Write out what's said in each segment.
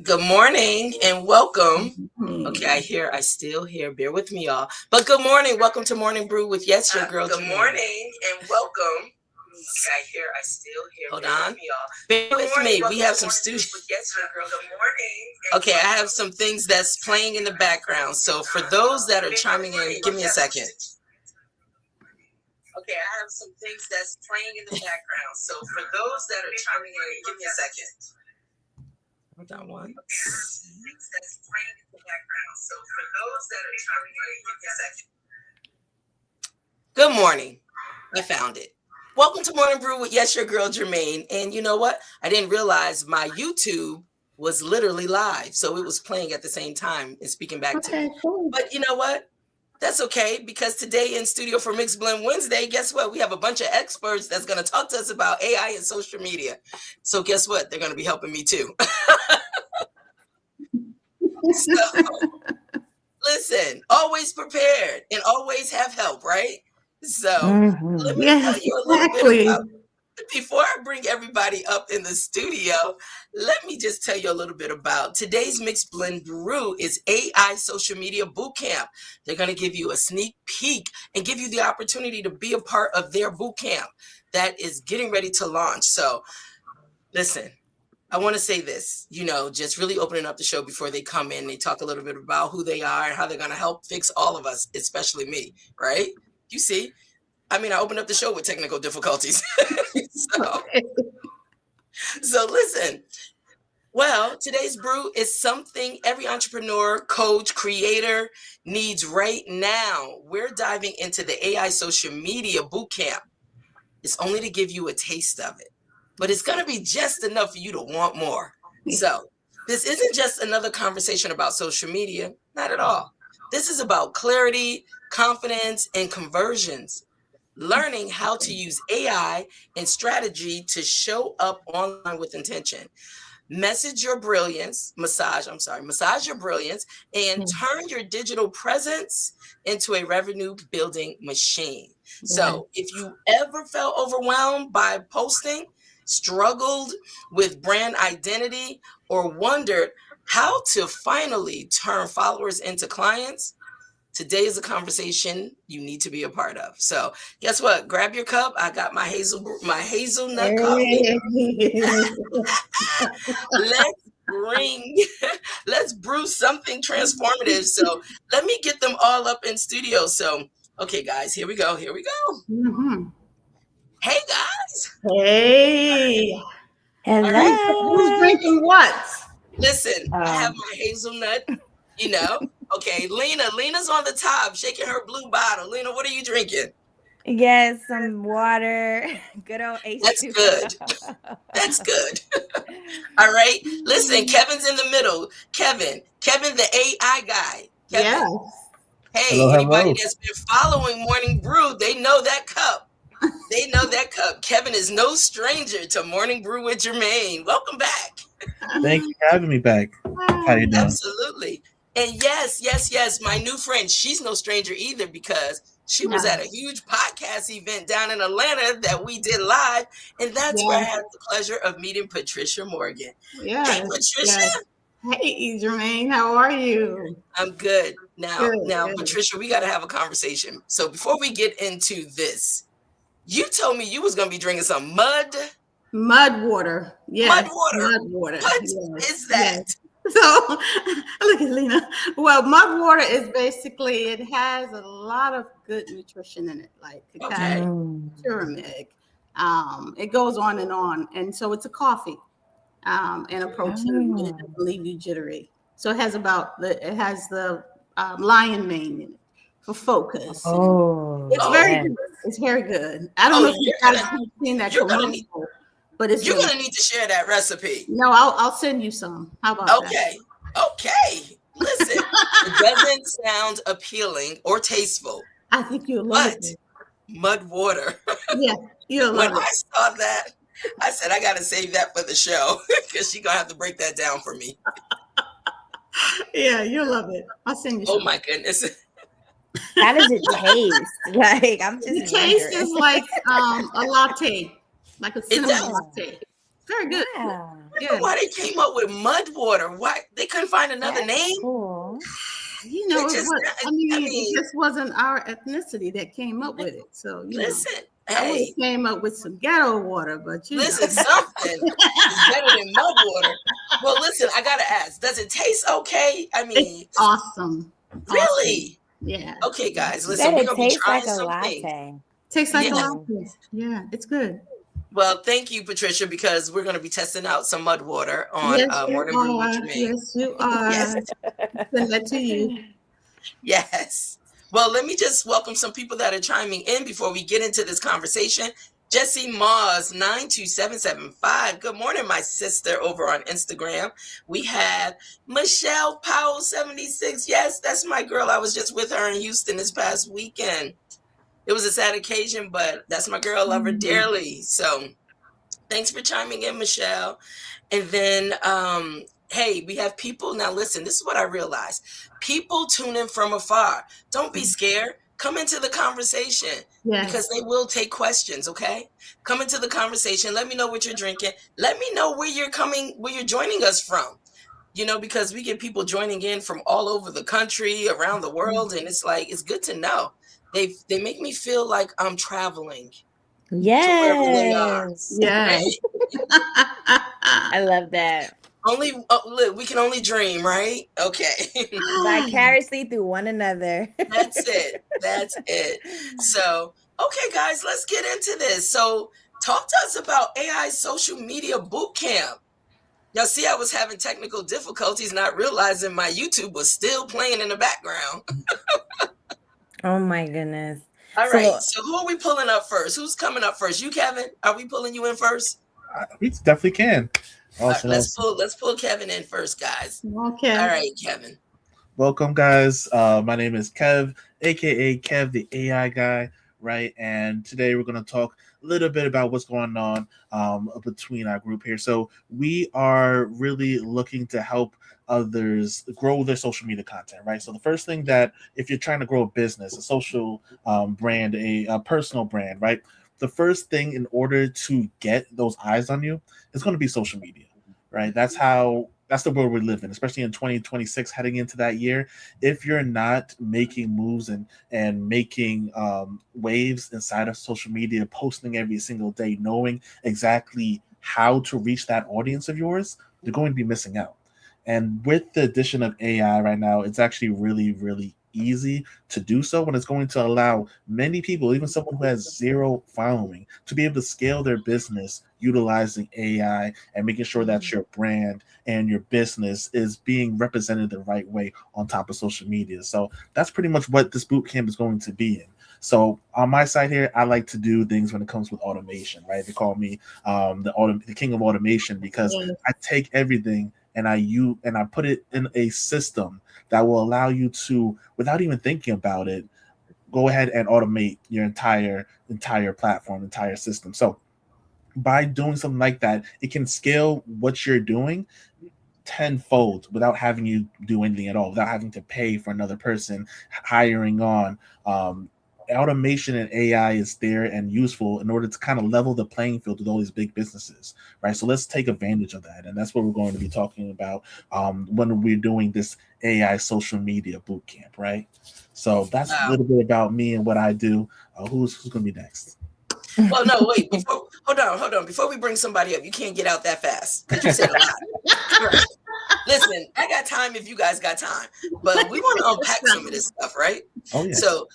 Good morning and welcome. Mhm. Okay, I still hear, bear with me, y'all. But good morning. Welcome to Morning Brew with Yes, Your Girl. Good Germaine. morning and welcome. Okay, I still hear. Hold bear on. With me, y'all. Bear with me. We have some studio. Yes, Your Girl. Good morning. Okay, I have some things that's playing in the background. So for those that are chiming in, give me a second. Okay, I have some things that's playing in the background. So for those that are chiming in, give me a second. Hold on one. Things that's playing in the background. So for those that are chiming in, give me a second. Good morning. I found it. Welcome to Morning Brew with Yes, Your Girl Germaine. And you know what? I didn't realize my YouTube was literally live. So it was playing at the same time and speaking back to me. Cool. But you know what? That's okay, because today in studio for Mixed Blend Wednesday, guess what? We have a bunch of experts that's going to talk to us about AI and social media. So guess what? They're going to be helping me too. So listen, always prepared and always have help, right? So let me tell you a little bit about, before I bring everybody up in the studio, let me just tell you a little bit about today's Mixed Blend Brew is AI Social Media Bootcamp. They're going to give you a sneak peek and give you the opportunity to be a part of their bootcamp that is getting ready to launch. So listen, I want to say this, just really opening up the show before they come in. They talk a little bit about who they are and how they're going to help fix all of us, especially me, right? You see, I opened up the show with technical difficulties. So listen, well, today's brew is something every entrepreneur, coach, creator needs right now. We're diving into the AI social media bootcamp. It's only to give you a taste of it, but it's going to be just enough for you to want more. So this isn't just another conversation about social media, not at all. This is about clarity, confidence, and conversions. Learning how to use AI and strategy to show up online with intention. Massage your brilliance, and turn your digital presence into a revenue building machine. So if you ever felt overwhelmed by posting, struggled with brand identity, or wondered how to finally turn followers into clients, today is a conversation you need to be a part of. So guess what? Grab your cup. I got my hazelnut coffee. Let's brew something transformative. So let me get them all up in studio. So, okay, guys, here we go. Mm-hmm. Hey, guys. Hey. Hello. Who's drinking what? Listen, I have my hazelnut, Okay, Lena's on the top, shaking her blue bottle. Lena, what are you drinking? Yes, some water. Good old H2O. That's good. All right. Listen, Kevin's in the middle. Kevin, the AI guy. Kevin. Yes. Hey, hello. Anybody that's been following Morning Brew, they know that cup. Kevin is no stranger to Morning Brew with Germaine. Welcome back. Thank you for having me back. How you doing? Absolutely. And yes, my new friend, she's no stranger either, because she was at a huge podcast event down in Atlanta that we did live. And that's where I had the pleasure of meeting Patricia Morgan. Yes. Hey, Patricia. Yes. Hey, Germaine, how are you? I'm good. Now, Good. Patricia, we got to have a conversation. So before we get into this, you told me you was going to be drinking some mud water. Yes. Mud water. What is that? Yes. So look at Lena. Well, mud water is basically, it has a lot of good nutrition in it, like turmeric. It goes on. And so it's a coffee and a protein, and it doesn't leave you jittery. So it has the lion mane in it for focus. It's very good. It's very good. I don't know if you guys have seen that commercial. But you're going to need to share that recipe. No, I'll send you some. How about that? Okay. Listen, it doesn't sound appealing or tasteful. I think you'll love it. Mud water. Yeah, you'll love it. When I saw that, I said, I got to save that for the show, because she's going to have to break that down for me. Yeah, you'll love it. I'll send you some. Oh, my goodness. How does it taste? Like, I'm just The taste is like a latte. Like a cinnamon latte. Very good. Wow. I don't know why they came up with mud water. Why they couldn't find another name? Cool. You know, I it mean, just wasn't our ethnicity that came up with it. So, listen, I would have came up with some ghetto water, but listen, something is better than mud water. Well, listen, I gotta ask, does it taste okay? I mean, it's awesome. Really? Awesome. Yeah. Okay, guys, listen, Said we're it gonna be tastes trying like a something. latte. Tastes like a latte. Yeah, it's good. Well, thank you, Patricia, because we're going to be testing out some mud water on Morning Brew with Germaine. Yes, you are. Yes. Send that to you. Yes. Well, let me just welcome some people that are chiming in before we get into this conversation. Jesse Moss 92775. Good morning, my sister over on Instagram. We have Michelle Powell 76. Yes, that's my girl. I was just with her in Houston this past weekend. It was a sad occasion, but that's my girl. Love her dearly. So thanks for chiming in, Michelle. And then, hey, we have people. Now, listen, this is what I realized. People tune in from afar. Don't be scared. Come into the conversation because they will take questions, okay? Come into the conversation. Let me know what you're drinking. Let me know where you're joining us from. Because we get people joining in from all over the country, around the world, and it's like, it's good to know. They make me feel like I'm traveling. Yes. To wherever they are. Yes. I love that. Look, we can only dream, right? Okay. Vicariously through one another. That's it. So, okay, guys, let's get into this. So, talk to us about AI social media bootcamp. Y'all see, I was having technical difficulties, not realizing my YouTube was still playing in the background. Oh my goodness. All right. So who are we pulling up first? Who's coming up first? You, Kevin? Are we pulling you in first? We definitely can. Awesome, let's pull Kevin in first, guys. Okay. All right, Kevin. Welcome, guys. My name is Kev, aka Kev, the AI guy, right? And today we're going to talk a little bit about what's going on between our group here. So we are really looking to help others grow their social media content, right? So the first thing that if you're trying to grow a business, a social brand, a personal brand, right? The first thing in order to get those eyes on you is going to be social media, right? That's the world we live in, especially in 2026, heading into that year. If you're not making moves and making waves inside of social media, posting every single day, knowing exactly how to reach that audience of yours, you're going to be missing out. And with the addition of AI right now, it's actually really, really easy to do so, when it's going to allow many people, even someone who has zero following, to be able to scale their business utilizing AI and making sure that your brand and your business is being represented the right way on top of social media. So that's pretty much what this bootcamp is going to be in. So on my side here, I like to do things when it comes with automation, right? They call me the king of automation, because I take everything and I put it in a system that will allow you to, without even thinking about it, go ahead and automate your entire platform, entire system. So by doing something like that, it can scale what you're doing tenfold without having you do anything at all, without having to pay for another person, hiring on. Automation and AI is there and useful in order to kind of level the playing field with all these big businesses, right? So let's take advantage of that, and that's what we're going to be talking about when we're doing this AI social media bootcamp, right? So that's a little bit about me and what I do. Who's going to be next? Well, no, wait. Hold on. Before we bring somebody up, you can't get out that fast because you said a lot. Right. Listen, I got time if you guys got time, but we want to unpack some of this stuff, right? Oh yeah. So,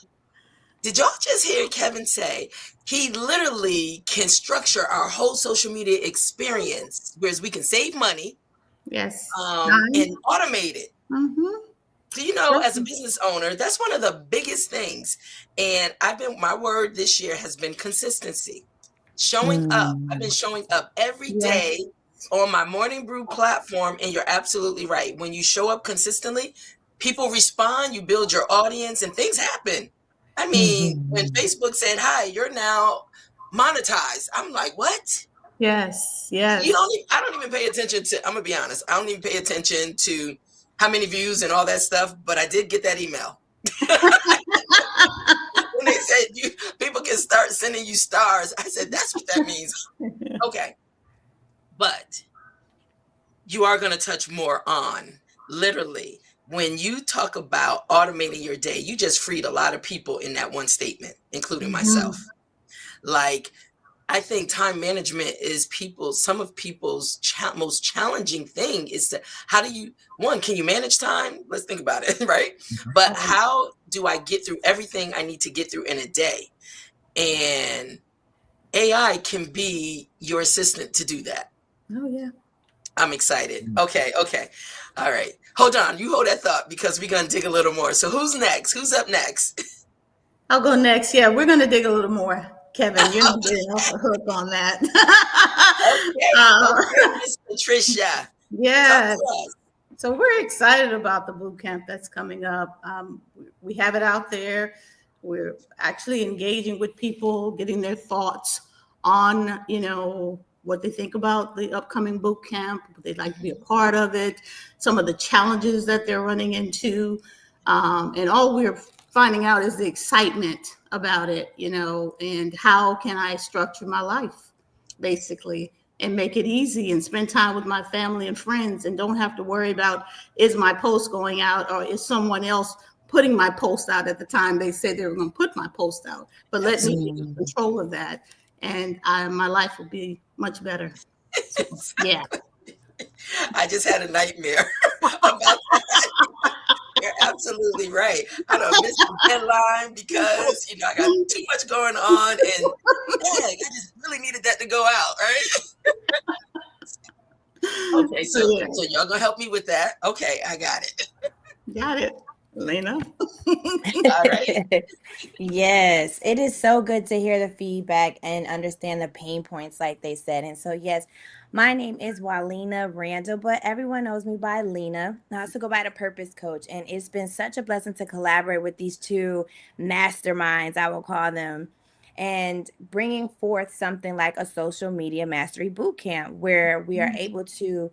did y'all just hear Kevin say he literally can structure our whole social media experience, whereas we can save money, yes, and automate it. Mm-hmm. So, as a business owner, that's one of the biggest things. And my word this year has been consistency. Showing up. I've been showing up every day on my Morning Brew platform. And you're absolutely right. When you show up consistently, people respond, you build your audience, and things happen. I mean, when Facebook said, hi, you're now monetized, I'm like, what? Yes. I don't even pay attention to, I'm going to be honest, I don't even pay attention to how many views and all that stuff, but I did get that email. When they said people can start sending you stars, I said, that's what that means. Okay. But you are going to touch more on literally when you talk about automating your day. You just freed a lot of people in that one statement, including myself. Like, I think time management is some of people's most challenging thing is how do you, can you manage time? Let's think about it, right? But how do I get through everything I need to get through in a day? And AI can be your assistant to do that. Oh, yeah. I'm excited. Okay. All right. Hold on. You hold that thought because we're going to dig a little more. So who's next? Who's up next? I'll go next. Yeah, we're going to dig a little more. Kevin, you're not getting off the hook on that. Okay, Miss Patricia. Yeah. So we're excited about the boot camp that's coming up. We have it out there. We're actually engaging with people, getting their thoughts on, what they think about the upcoming boot camp. They'd like to be a part of it. Some of the challenges that they're running into. And all we're finding out is the excitement about it, and how can I structure my life, basically, and make it easy and spend time with my family and friends and don't have to worry about, is my post going out or is someone else putting my post out at the time they said they were going to put my post out. But let me be in control of that, and my life will be much better. So, yeah. I just had a nightmare about that. You're absolutely right. I don't miss the deadline because I got too much going on, and I just really needed that to go out, right? Okay, so y'all gonna help me with that? Okay, I got it. Got it, Lena. All right. Yes, it is so good to hear the feedback and understand the pain points, like they said. And so, yes, my name is Walina Randall, but everyone knows me by Lena. I also go by the Purpose Coach, and it's been such a blessing to collaborate with these two masterminds, I will call them, and bringing forth something like a social media mastery bootcamp where we are able to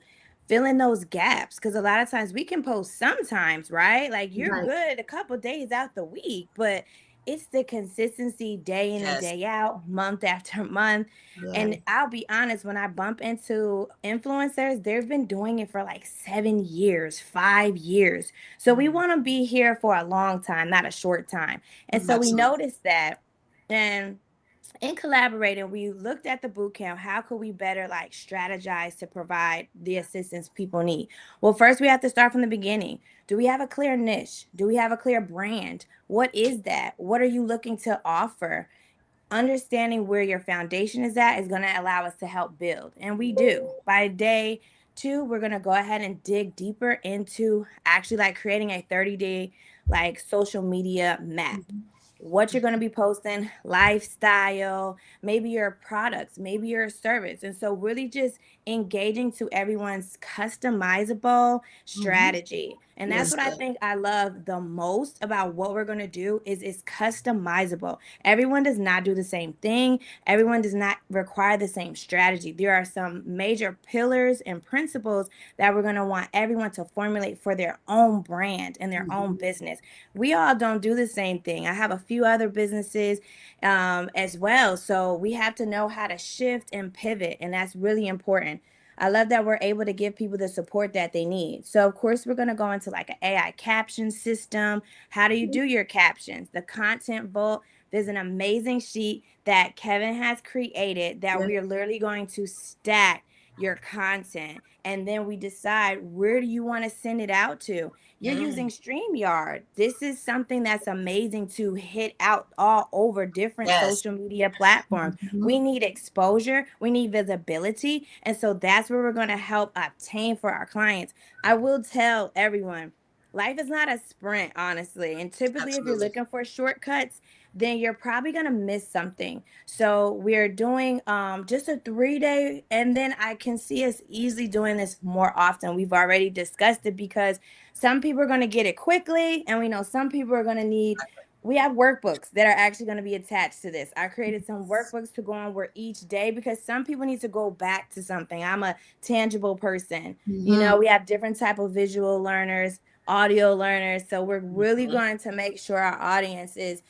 fill in those gaps, because a lot of times we can post sometimes, right? Like you're good a couple days out the week, but it's the consistency day in and day out, month after month. And I'll be honest, when I bump into influencers, they've been doing it for like 7 years, 5 years. So we want to be here for a long time, not a short time. And so we noticed that. And in collaborating, we looked at the boot camp. How could we better like strategize to provide the assistance people need? Well, first we have to start from the beginning. Do we have a clear niche? Do we have a clear brand? What is that? What are you looking to offer? Understanding where your foundation is at is going to allow us to help build. And we do. By day 2, we're going to go ahead and dig deeper into actually like creating a 30-day like social media map. What you're going to be posting, lifestyle, maybe your products, maybe your service. And so really just engaging to everyone's customizable strategy. And that's what I think I love the most about what we're going to do is it's customizable. Everyone does not do the same thing. Everyone does not require the same strategy. There are some major pillars and principles that we're going to want everyone to formulate for their own brand and their own business. We all don't do the same thing. I have a few other businesses as well. So we have to know how to shift and pivot. And that's really important. I love that we're able to give people the support that they need. So, of course, we're going to go into like an AI caption system. How do you do your captions? The content vault. There's an amazing sheet that Kevin has created that we are literally going to stack your content. And then we decide, where do you want to send it out to? You're using StreamYard. This is something that's amazing to hit out all over different social media platforms. We need exposure. We need visibility. And so that's where we're going to help obtain for our clients. I will tell everyone, life is not a sprint, honestly. And typically, if you're looking for shortcuts, then you're probably going to miss something. So we're doing just a 3-day, and then I can see us easily doing this more often. We've already discussed it because some people are going to get it quickly, and we know some people are going to need, we have workbooks that are actually going to be attached to this. I created some workbooks to go on where each day, because some people need to go back to something. I'm a tangible person. We have different type of visual learners, audio learners. So we're really going to make sure our audience is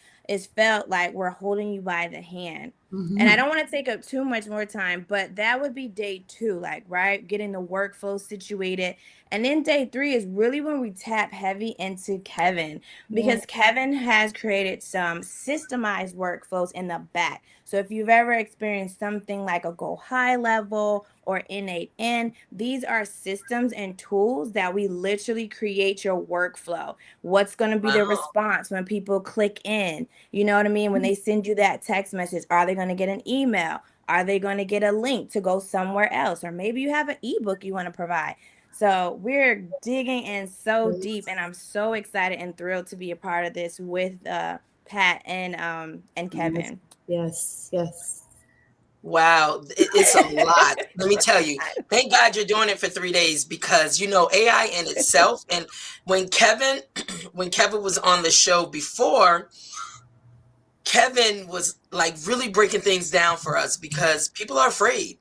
felt like we're holding you by the hand. And I don't want to take up too much more time, but that would be day 2, like, right? Getting the workflow situated. And then day 3 is really when we tap heavy into Kevin, because Kevin has created some systemized workflows in the back. So if you've ever experienced something like a Go High level or Innate N, these are systems and tools that we literally create your workflow. What's going to be the response when people click in? You know what I mean? When they send you that text message, are they going to get an email? Are they going to get a link to go somewhere else? Or maybe you have an ebook you want to provide. So we're digging in so deep, and I'm so excited and thrilled to be a part of this with Pat and Kevin. Yes. Wow, it's a lot. Let me tell you. Thank God you're doing it for 3 days, because AI in itself, and when Kevin was on the show before, Kevin was like really breaking things down for us, because people are afraid.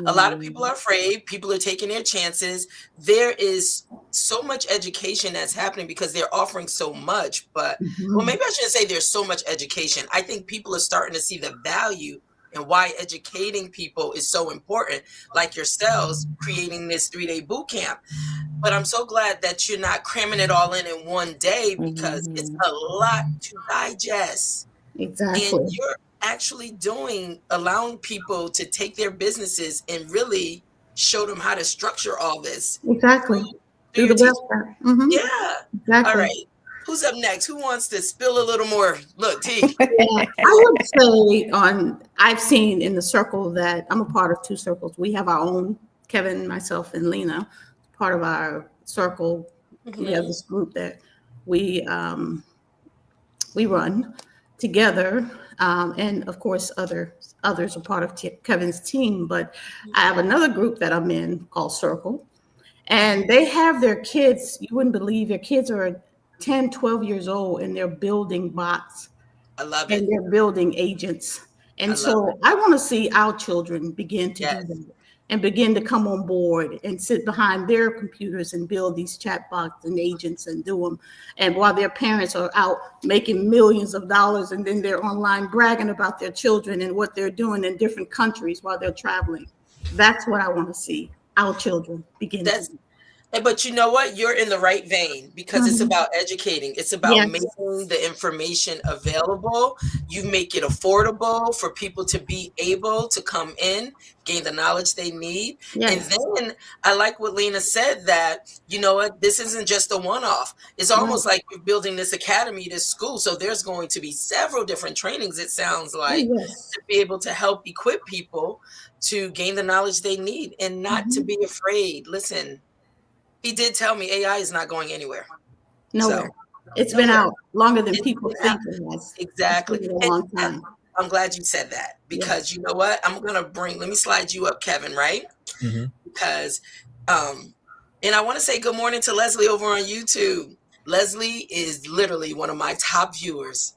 A lot of people are afraid. People are taking their chances. There is so much education that's happening because they're offering so much. But, well, maybe I shouldn't say there's so much education. I think people are starting to see the value and why educating people is so important, like yourselves creating this 3-day boot camp. But I'm so glad that you're not cramming it all in one day, because it's a lot to digest. And Exactly. you're actually allowing people to take their businesses and really show them how to structure all this Exactly. through Through your the teaching. website. Yeah. All Exactly. right. Who's up next? Who wants to spill a little more? Look, T. Yeah, I would say I've seen in the circle that I'm a part of 2 circles. We have our own, Kevin, myself, and Lena, part of our circle. We have this group that we run together, and of course others are part of Kevin's team. But I have another group that I'm in called Circle, and they have their kids. You wouldn't believe, their kids are 10, 12 years old, and they're building bots I love it. and they're building agents. I And love so I want to see our children begin to do Yes. that and begin to come on board and sit behind their computers and build these chatbots and agents and do them. And while their parents are out making millions of dollars, and then they're online bragging about their children and what they're doing in different countries while they're traveling. That's what I want to see our children begin to That's do. But you know what? You're in the right vein, because it's about educating. It's about Yes. making the information available. You make it affordable for people to be able to come in, gain the knowledge they need. And Yes. then I like what Lena said, that, you know what, this isn't just a one-off. It's almost like you're building this academy, this school. So there's going to be several different trainings, it sounds like, Yes. to be able to help equip people to gain the knowledge they need and not to be afraid. Listen, he did tell me AI is not going anywhere. Nowhere. So, It's been nowhere. out longer than It's people been think out. it has. Exactly. It's been a And long time. I'm glad you said that, because you know what? Let me slide you up, Kevin, right? Because, and I want to say good morning to Leslie over on YouTube. Leslie is literally one of my top viewers.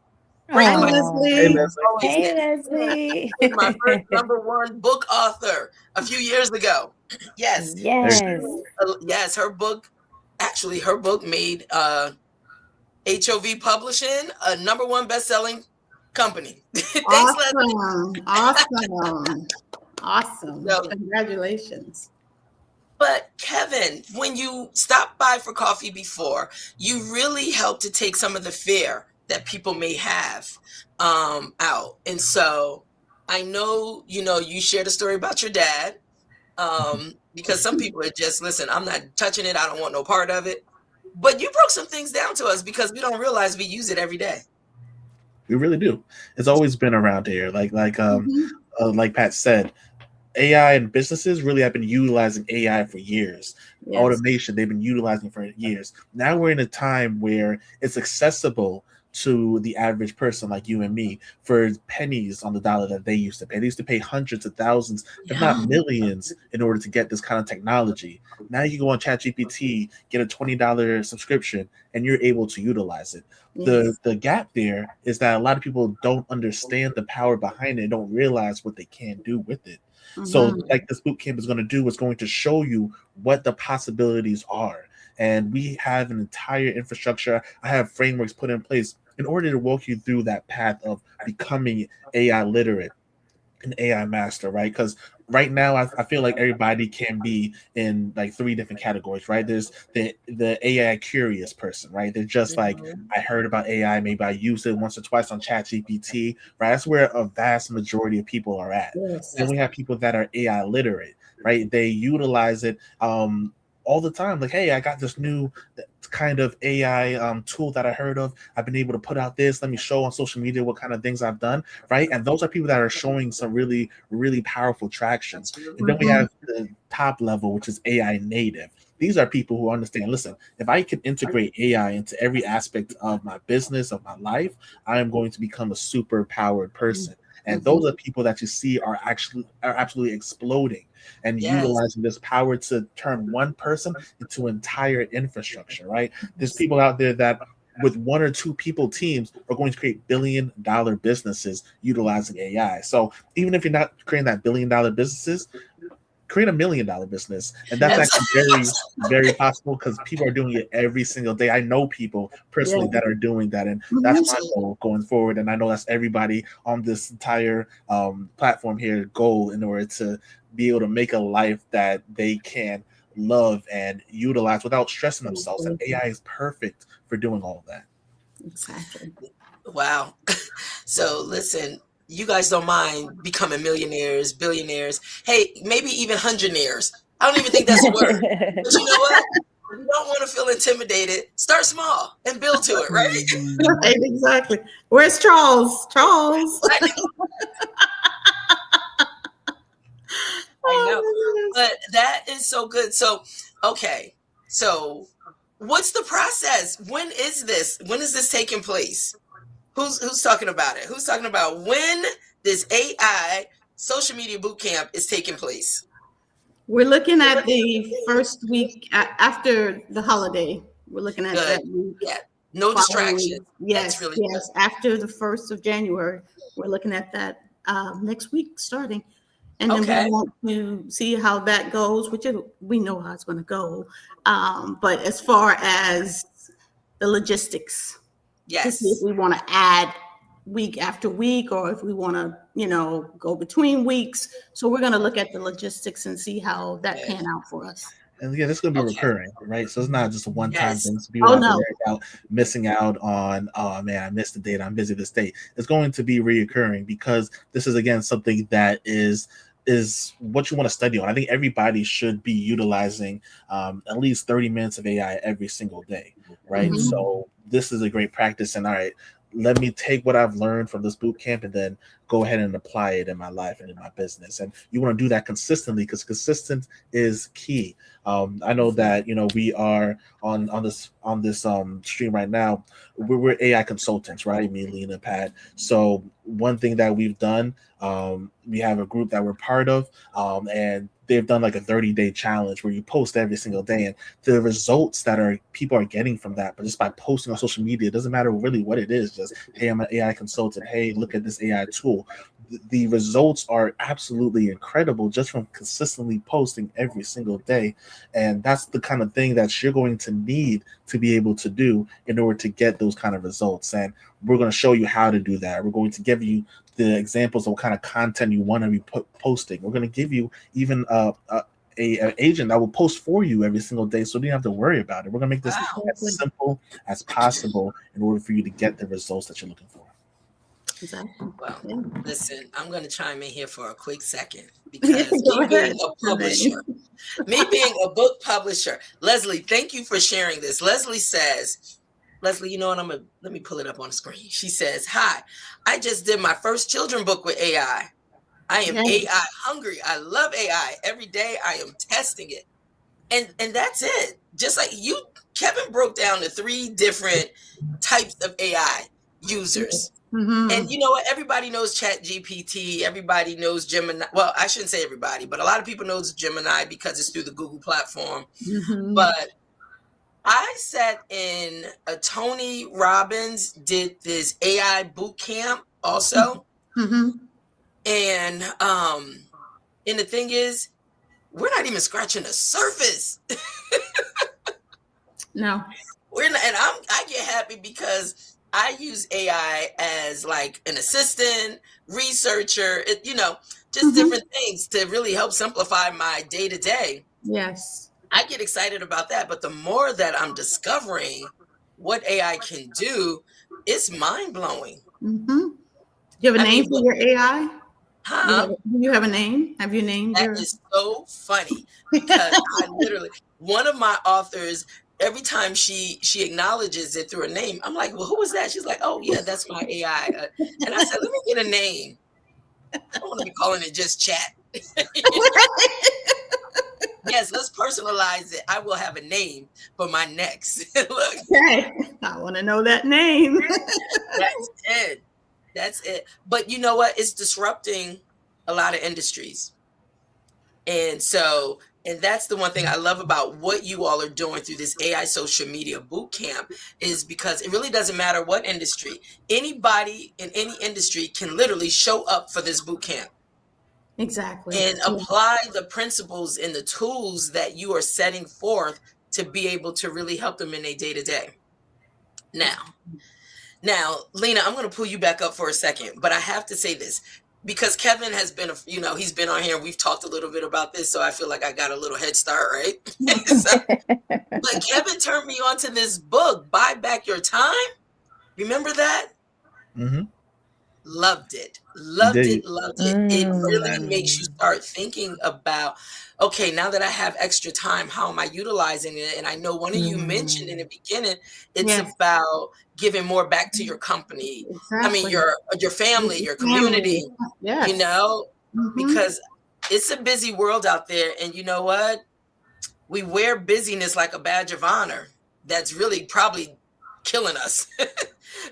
Hi, My Leslie. always Hey, been Leslie. my first #1 book author a few years ago. Yes. Yes. Yes, her book made HOV Publishing a #1 best-selling company. Thanks, Leslie. Awesome. So, Congratulations. but Kevin, when you stopped by for coffee before, you really helped to take some of the fear that people may have out. And so I know, you shared a story about your dad, because some people are just, listen, I'm not touching it. I don't want no part of it. But you broke some things down to us, because we don't realize we use it every day. We really do. It's always been around here. Like Pat said, AI and businesses really have been utilizing AI for years. Yes. Automation, they've been utilizing for years. Now we're in a time where it's accessible to the average person like you and me for pennies on the dollar that they used to pay. They used to pay hundreds of thousands, if not millions, in order to get this kind of technology. Now you can go on ChatGPT, get a $20 subscription, and you're able to utilize it. Yes. The gap there is that a lot of people don't understand the power behind it, don't realize what they can do with it. So like this boot camp is going to do, is going to show you what the possibilities are. And we have an entire infrastructure. I have frameworks put in place in order to walk you through that path of becoming AI literate. an AI master, right? Because right now I feel like everybody can be in like 3 different categories, right? There's the AI curious person, right? They're just like, I heard about AI, maybe I used it once or twice on ChatGPT, right? That's where a vast majority of people are at. Then we have people that are AI literate, right? They utilize it all the time. Like, hey, I got this new kind of AI tool that I heard of. I've been able to put out this. Let me show on social media what kind of things I've done, right? And those are people that are showing some really, really powerful traction. And then we have the top level, which is AI native. These are people who understand, listen, if I can integrate AI into every aspect of my business, of my life, I am going to become a super powered person. And those are people that you see are absolutely exploding and utilizing this power to turn one person into entire infrastructure, right? There's people out there that with 1 or 2 people teams are going to create billion-dollar businesses utilizing AI. So even if you're not creating that billion-dollar businesses, create $1 million business. And that's actually very, very possible because people are doing it every single day. I know people personally that are doing that. And that's my goal going forward. And I know that's everybody on this entire platform here goal in order to be able to make a life that they can love and utilize without stressing themselves. And AI is perfect for doing all of that. Exactly. Wow. So listen, you guys don't mind becoming millionaires, billionaires, hey, maybe even hundredaires. I don't even think that's a word. But you know what? If you don't want to feel intimidated, start small and build to it, right? Right, exactly. Where's Charles? Charles. I know. But that is so good. So, okay. So what's the process? When is this? When is this taking place? Who's talking about it? Who's talking about when this AI social media boot camp is taking place? We're looking at the first week after the holiday. We're looking at that week. Yeah. No distractions. Yes, really yes. Good. After the 1st of January, we're looking at that next week starting. And then we want to see how that goes, which we know how it's going to go. But as far as the logistics, to see if we want to add week after week or if we want to, go between weeks. So we're going to look at the logistics and see how that pan out for us. And yeah, this is going to be recurring, right? So it's not just a one-time thing. So people have to worry about missing out on, oh man, I missed the date, I'm busy this day. It's going to be reoccurring because this is, again, something that is what you want to study on. I think everybody should be utilizing at least 30 minutes of AI every single day, right? So this is a great practice. And all right, let me take what I've learned from this boot camp and then go ahead and apply it in my life and in my business. And you want to do that consistently because consistent is key. I know that we are on this stream right now. We're AI consultants, right? Me, Lena, Pat. So one thing that we've done, we have a group that we're part of, and they've done like a 30-day challenge where you post every single day, and the results that people are getting from that, but just by posting on social media, it doesn't matter really what it is. Just, hey, I'm an AI consultant. Hey, look at this AI tool. The results are absolutely incredible just from consistently posting every single day. And that's the kind of thing that you're going to need to be able to do in order to get those kind of results. And we're going to show you how to do that. We're going to give you the examples of what kind of content you want to be posting. We're going to give you even an agent that will post for you every single day, so you don't have to worry about it. We're going to make this as simple as possible in order for you to get the results that you're looking for. Exactly. Well, listen, I'm going to chime in here for a quick second because me being a book publisher, Leslie, thank you for sharing this. Leslie says, you know what? Let me pull it up on the screen. She says, hi, I just did my first children book with AI. I am AI hungry. I love AI. Every day I am testing it. And that's it. Just like you, Kevin broke down the 3 different types of AI users. And you know what? Everybody knows ChatGPT. Everybody knows Gemini. Well, I shouldn't say everybody, but a lot of people knows Gemini because it's through the Google platform. But I sat in Tony Robbins did this AI boot camp also. And the thing is, we're not even scratching the surface. No. We're not, and I get happy because I use AI as like an assistant, researcher, just different things to really help simplify my day to day. Yes. I get excited about that. But the more that I'm discovering what AI can do, it's mind blowing. Do you have a name for your AI? Huh? Do you have a name? Have you named That your? is so funny because I literally, one of my authors, every time she acknowledges it through a name, I'm like, well, who was that? She's like, oh yeah, that's my AI. And I said, let me get a name. I don't want to be calling it just chat. Yes, let's personalize it. I will have a name for my next. Look, Okay. I want to know that name. that's it. That's it. But you know what? It's disrupting a lot of industries. And so, and that's the one thing I love about what you all are doing through this AI social media boot camp is because it really doesn't matter what industry. Anybody in any industry can literally show up for this boot camp Exactly. and apply the principles and the tools that you are setting forth to be able to really help them in their day to day. Now, Lena, I'm going to pull you back up for a second, but I have to say this because Kevin has been, he's been on here and we've talked a little bit about this. So I feel like I got a little head start, right? But Kevin turned me on to this book, Buy Back Your Time. Remember that? Mm-hmm. Loved it. It really makes you start thinking about, okay, now that I have extra time, how am I utilizing it? And I know one of you mentioned in the beginning, it's about giving more back to your company. I mean, your family, your community, because it's a busy world out there. And you know what? We wear busyness like a badge of honor. That's really probably killing us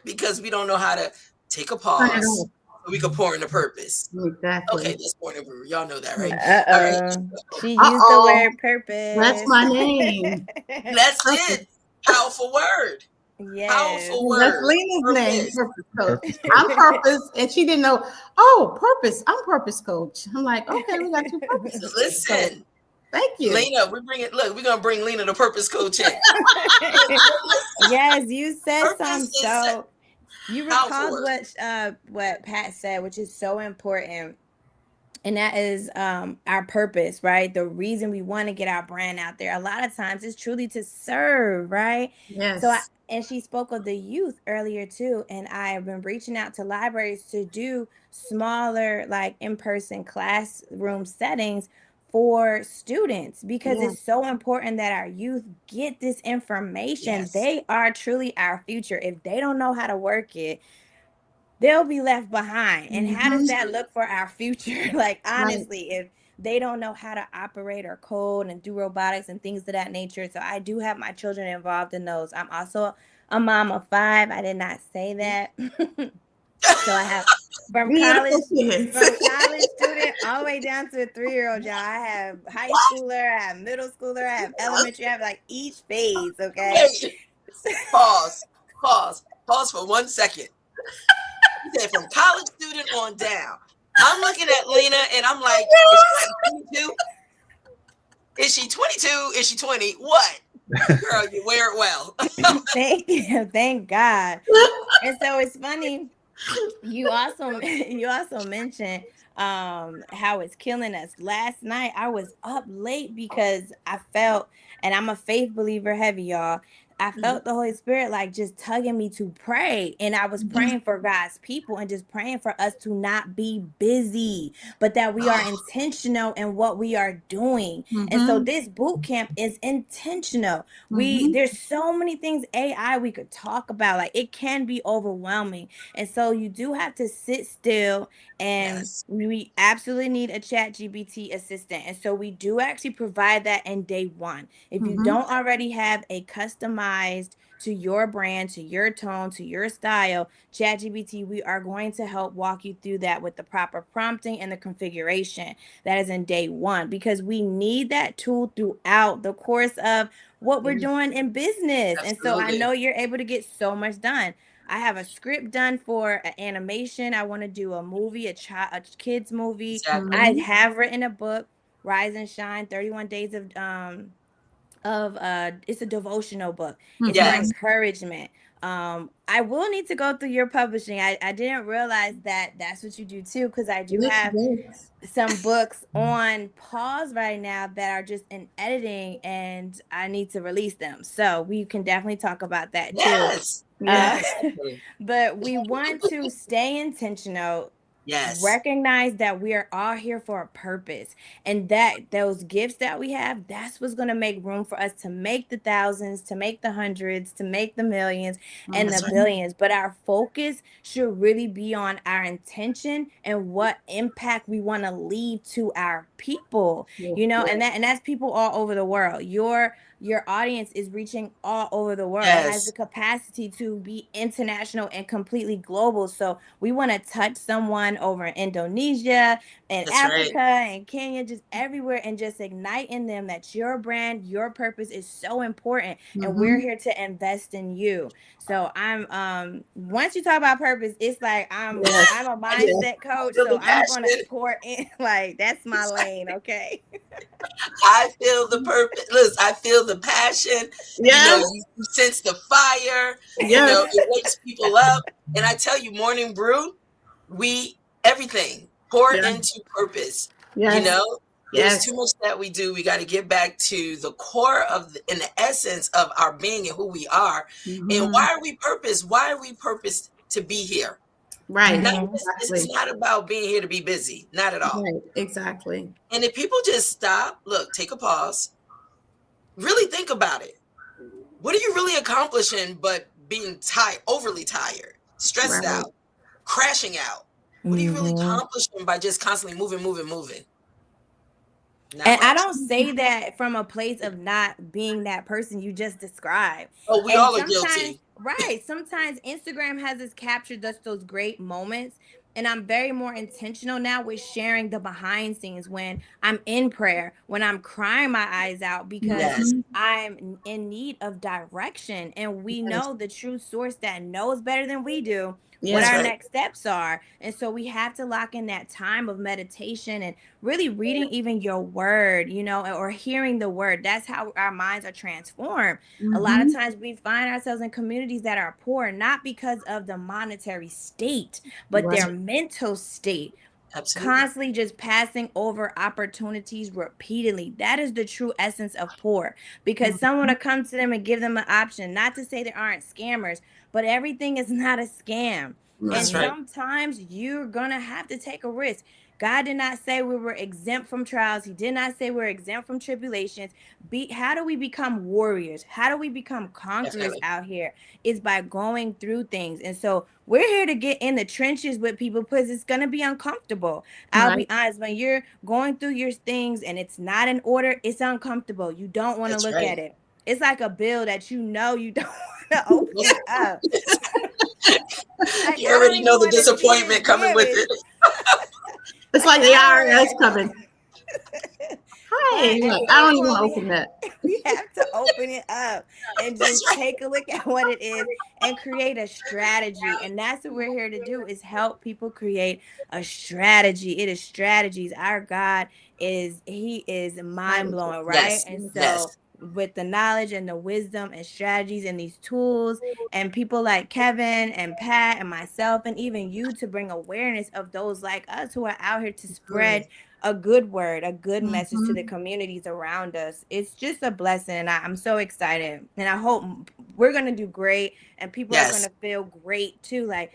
because we don't know how to take a pause so we can pour into purpose. Exactly. Okay, this morning Brew. Y'all know that, right? All right. She used the word purpose. That's my name. That's it. Powerful word. Yes. Powerful word. That's Lena's name. Purpose Coach. I'm Purpose, and she didn't know. Oh, Purpose. I'm Purpose Coach. I'm like, okay, we got two purposes. Listen. Thank you. Lena, we're going to bring Lena the Purpose Coach in. Yes, you said something. So you recalled what Pat said, which is so important. And that is our purpose, right? The reason we want to get our brand out there. A lot of times it's truly to serve, right? Yes. So and she spoke of the youth earlier too. And I have been reaching out to libraries to do smaller, like in-person classroom settings for students because it's so important that our youth get this information. Yes. They are truly our future. If they don't know how to work it, they'll be left behind. And how does that look for our future? Like, honestly, if they don't know how to operate or code and do robotics and things of that nature. So I do have my children involved in those. I'm also a mom of 5. I did not say that. So I have from college student all the way down to a 3-year-old, y'all. I have high schooler, I have middle schooler, I have elementary, I have like each phase, okay? Pause for 1 second. You said from college student on down. I'm looking at Lena and I'm like, is she 22? Is she 20? What? Girl, you wear it well. Thank you. Thank God. And so it's funny. You also mentioned how it's killing us. Last night I was up late because I felt, and I'm a faith believer heavy, y'all. I felt the Holy Spirit like just tugging me to pray. And I was praying for God's people and just praying for us to not be busy, but that we are intentional in what we are doing. And so this boot camp is intentional. There's so many things AI we could talk about. Like, it can be overwhelming. And so you do have to sit still, and we absolutely need a ChatGPT assistant. And so we do actually provide that in day 1. If you don't already have a customized to your brand, to your tone, to your style ChatGPT, we are going to help walk you through that with the proper prompting and the configuration. That is in day 1, because we need that tool throughout the course of what we're doing in business. And so I know you're able to get so much done. I have a script done for an animation. I want to do a movie, a kids movie. I have written a book, Rise and Shine, 31 Days of it's a devotional book. It's for encouragement. I will need to go through your publishing. I didn't realize that that's what you do too, because I do have some books on pause right now that are just in editing, and I need to release them. So we can definitely talk about that too. Yes. But we want to stay intentional. Yes. Recognize that we are all here for a purpose, and that those gifts that we have, that's what's going to make room for us to make the thousands, to make the hundreds, to make the millions and the billions. But our focus should really be on our intention and what impact we want to leave to our people, you know, and that's people all over the world. Your audience is reaching all over the world. It has the capacity to be international and completely global. So we want to touch someone over in Indonesia and Africa and Kenya, just everywhere, and just ignite in them that your brand, your purpose is so important, and we're here to invest in you. So I'm once you talk about purpose, it's like I'm a mindset coach, so I'm gonna pour in, like that's my lane, okay? I feel the purpose. Listen, I feel the passion. You know, you sense the fire. You know, it wakes people up. And I tell you, Morning Brew, everything pour into purpose. You know, there's too much that we do. We got to get back to the core of and the essence of our being and who we are. And why are we purposed? Why are we purposed to be here? Right. This is not about being here to be busy. Not at all. Right. Exactly. And if people just stop, look, take a pause, really think about it. What are you really accomplishing but being overly tired, stressed out, crashing out? What are you really accomplishing by just constantly moving? Not much. I don't say that from a place of not being that person you just described. Oh, we all are guilty. Right. Sometimes Instagram has us captured those great moments. And I'm very more intentional now with sharing the behind scenes when I'm in prayer, when I'm crying my eyes out, because I'm in need of direction. And we know the true source that knows better than we do what our next steps are. And so we have to lock in that time of meditation and really reading even your word, you know, or hearing the word. That's how our minds are transformed. A lot of times we find ourselves in communities that are poor, not because of the monetary state, but their mental state. Absolutely. Constantly just passing over opportunities repeatedly. That is the true essence of poor, because someone will come to them and give them an option. Not to say there aren't scammers, but everything is not a scam. And sometimes you're gonna have to take a risk. God did not say we were exempt from trials. He did not say we're exempt from tribulations. How do we become warriors? How do we become conquerors out here? Is by going through things. And so we're here to get in the trenches with people, because it's going to be uncomfortable. I'll be honest, when you're going through your things and it's not in order, it's uncomfortable. You don't want to look at it. It's like a bill that you don't want to open it up. You already know the disappointment coming with it. It's like the IRS coming. Hey, look, I don't even want to open that. We have to open it up and just take a look at what it is and create a strategy. And that's what we're here to do, is help people create a strategy. It is strategies. Our God he is mind-blowing, right? And so with the knowledge and the wisdom and strategies and these tools and people like Kevin and Pat and myself and even you, to bring awareness of those like us who are out here to spread a good word, a good message to the communities around us. It's just a blessing, and I'm so excited, and I hope we're going to do great, and people are going to feel great too, like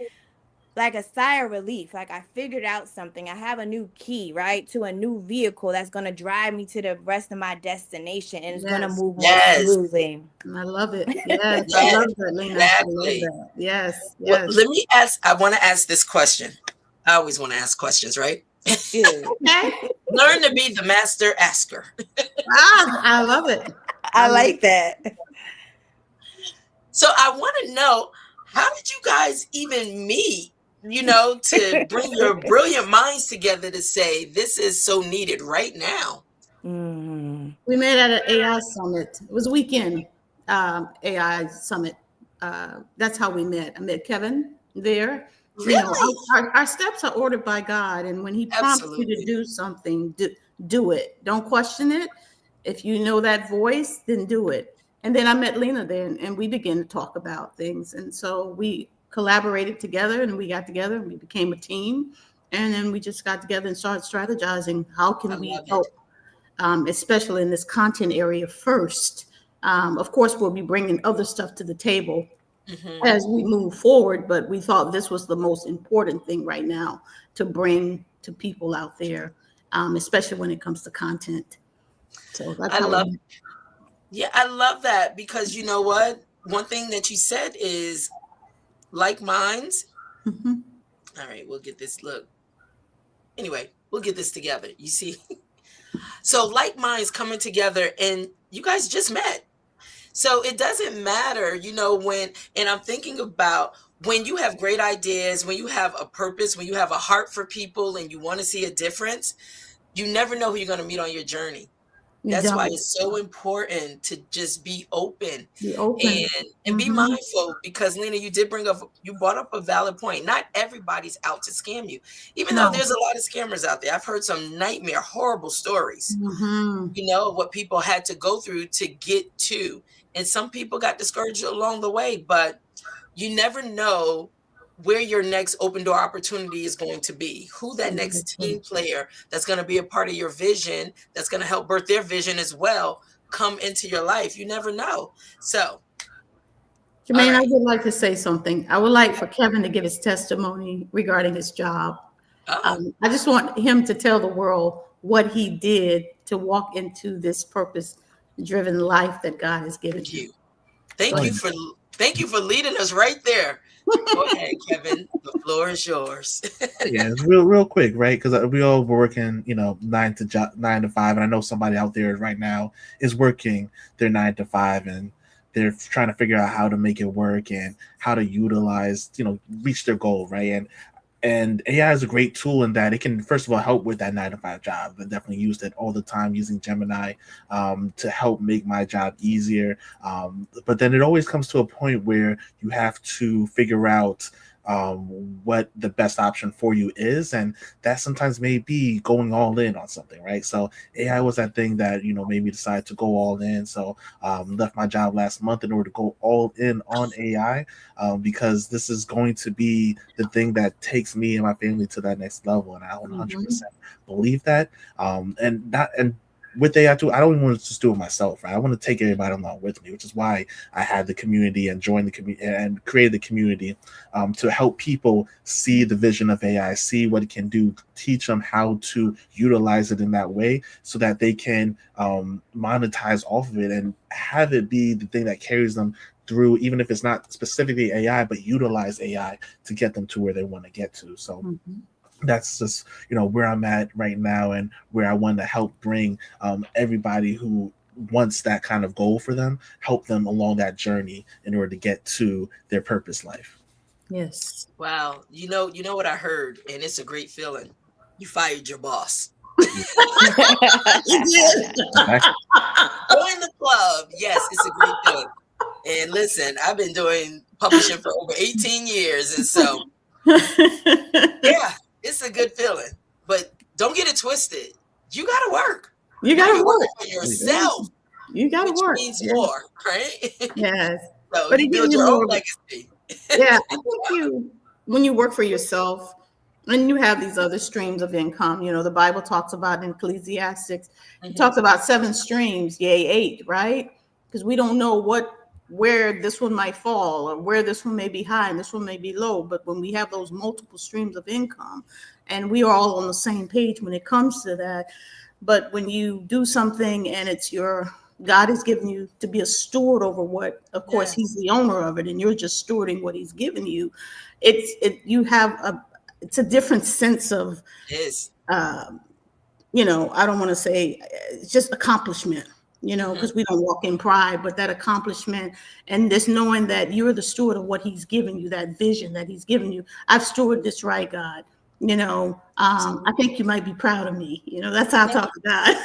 a sigh of relief. Like, I figured out something. I have a new key, right, to a new vehicle that's going to drive me to the rest of my destination, and it's going to move more smoothly. I love it. Yes, I love that, Lena. Exactly. I love that. Yes. Well, let me ask. I want to ask this question. I always want to ask questions, right? Learn to be the master asker. I love it. I like that. So I want to know, how did you guys even meet, you know, to bring your brilliant minds together to say this is so needed right now? We met at an AI summit. It was a weekend AI summit. That's how we met. I met Kevin there. Really? You know, our steps are ordered by God, and when He prompts you to do something, do it. Don't question it. If you know that voice, then do it. And then I met Lena then, and we began to talk about things. And so we collaborated together, and we got together, and we became a team. And then we just got together and started strategizing. How can we help, especially in this content area first? Of course, we'll be bringing other stuff to the table as we move forward, but we thought this was the most important thing right now to bring to people out there, especially when it comes to content. So that's I love that, because you know what? One thing that you said is like minds. All right, we'll get this. Look. Anyway, we'll get this together. You see? So like minds coming together, and you guys just met. So it doesn't matter, and I'm thinking about when you have great ideas, when you have a purpose, when you have a heart for people and you want to see a difference, you never know who you're going to meet on your journey. That's why it's so important to just be open, and be mindful, because Lena, you brought up a valid point. Not everybody's out to scam you, even though there's a lot of scammers out there. I've heard some horrible stories, what people had to go through to get to, and some people got discouraged along the way, but you never know where your next open door opportunity is going to be, who that next team player that's going to be a part of your vision, that's going to help birth their vision as well, come into your life. You never know. So, Germaine, I would like to say something. I would like for Kevin to give his testimony regarding his job. I just want him to tell the world what he did to walk into this purpose-driven life that God has given you. Thank you for leading us right there. Go ahead, Kevin. The floor is yours. Yeah, it's real quick, right? Because we all were working, 9 to 5, and I know somebody out there right now is working their 9 to 5, and they're trying to figure out how to make it work and how to utilize, reach their goal, right? And AI is a great tool in that it can, first of all, help with that 9 to 5 job. I definitely used it all the time using Gemini to help make my job easier. But then it always comes to a point where you have to figure out what the best option for you is, and that sometimes may be going all in on something, right? So AI was that thing that made me decide to go all in. So left my job last month in order to go all in on AI, because this is going to be the thing that takes me and my family to that next level, and I 100% believe that. And with AI too, I don't even want to just do it myself, right? I want to take everybody along with me, which is why I had the community and joined the community and created the community to help people see the vision of AI, see what it can do, teach them how to utilize it in that way so that they can monetize off of it and have it be the thing that carries them through, even if it's not specifically AI, but utilize AI to get them to where they want to get to. So that's just where I'm at right now, and where I want to help bring everybody who wants that kind of goal for them, help them along that journey in order to get to their purpose life. Yes. Wow. You know what I heard, and it's a great feeling. You fired your boss. You did. Join the club. Yes, it's a great feeling. And listen, I've been doing publishing for over 18 years, and so yeah. It's a good feeling, but don't get it twisted. You got to work. You got to work for yourself. You got to work. Means more, right? Yes. So but you build your own legacy. Yeah, I think when you work for yourself, and you have these other streams of income, the Bible talks about in Ecclesiastes, it talks about 7 streams, yea, 8, right? Because we don't know where this one might fall, or where this one may be high and this one may be low. But when we have those multiple streams of income, and we are all on the same page when it comes to that, but when you do something and it's God has given you to be a steward over what, of course, He's the owner of it, and you're just stewarding what He's given you. It's a different sense of, I don't want to say it's just accomplishment. Because we don't walk in pride, but that accomplishment and this knowing that you're the steward of what He's given you, that vision that He's given you. I've stewarded this right, God. I think you might be proud of me. That's how I talk to God.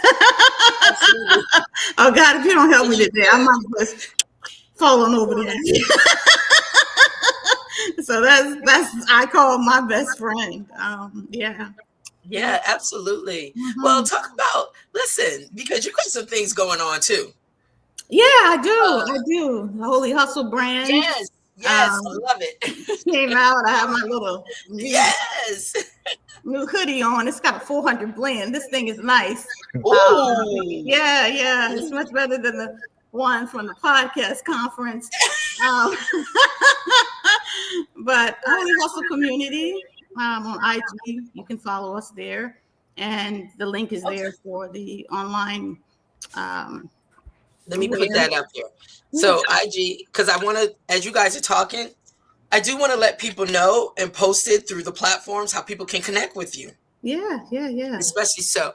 Oh God, if you don't help me today, I might just fall on over there. So that's I call my best friend. Yeah, absolutely. Well, talk about, listen, because you got some things going on too. Yeah, I do. The Holy Hustle brand. Yes, I love it. Came out. I have my little new hoodie on. It's got a 400 blend. This thing is nice. Yeah. It's much better than the one from the podcast conference. But Holy Hustle Community on IG, you can follow us there, and the link is there for the online. Let me put that up here. So IG, because I want to, as you guys are talking, I do want to let people know and post it through the platforms how people can connect with you. Yeah. Especially so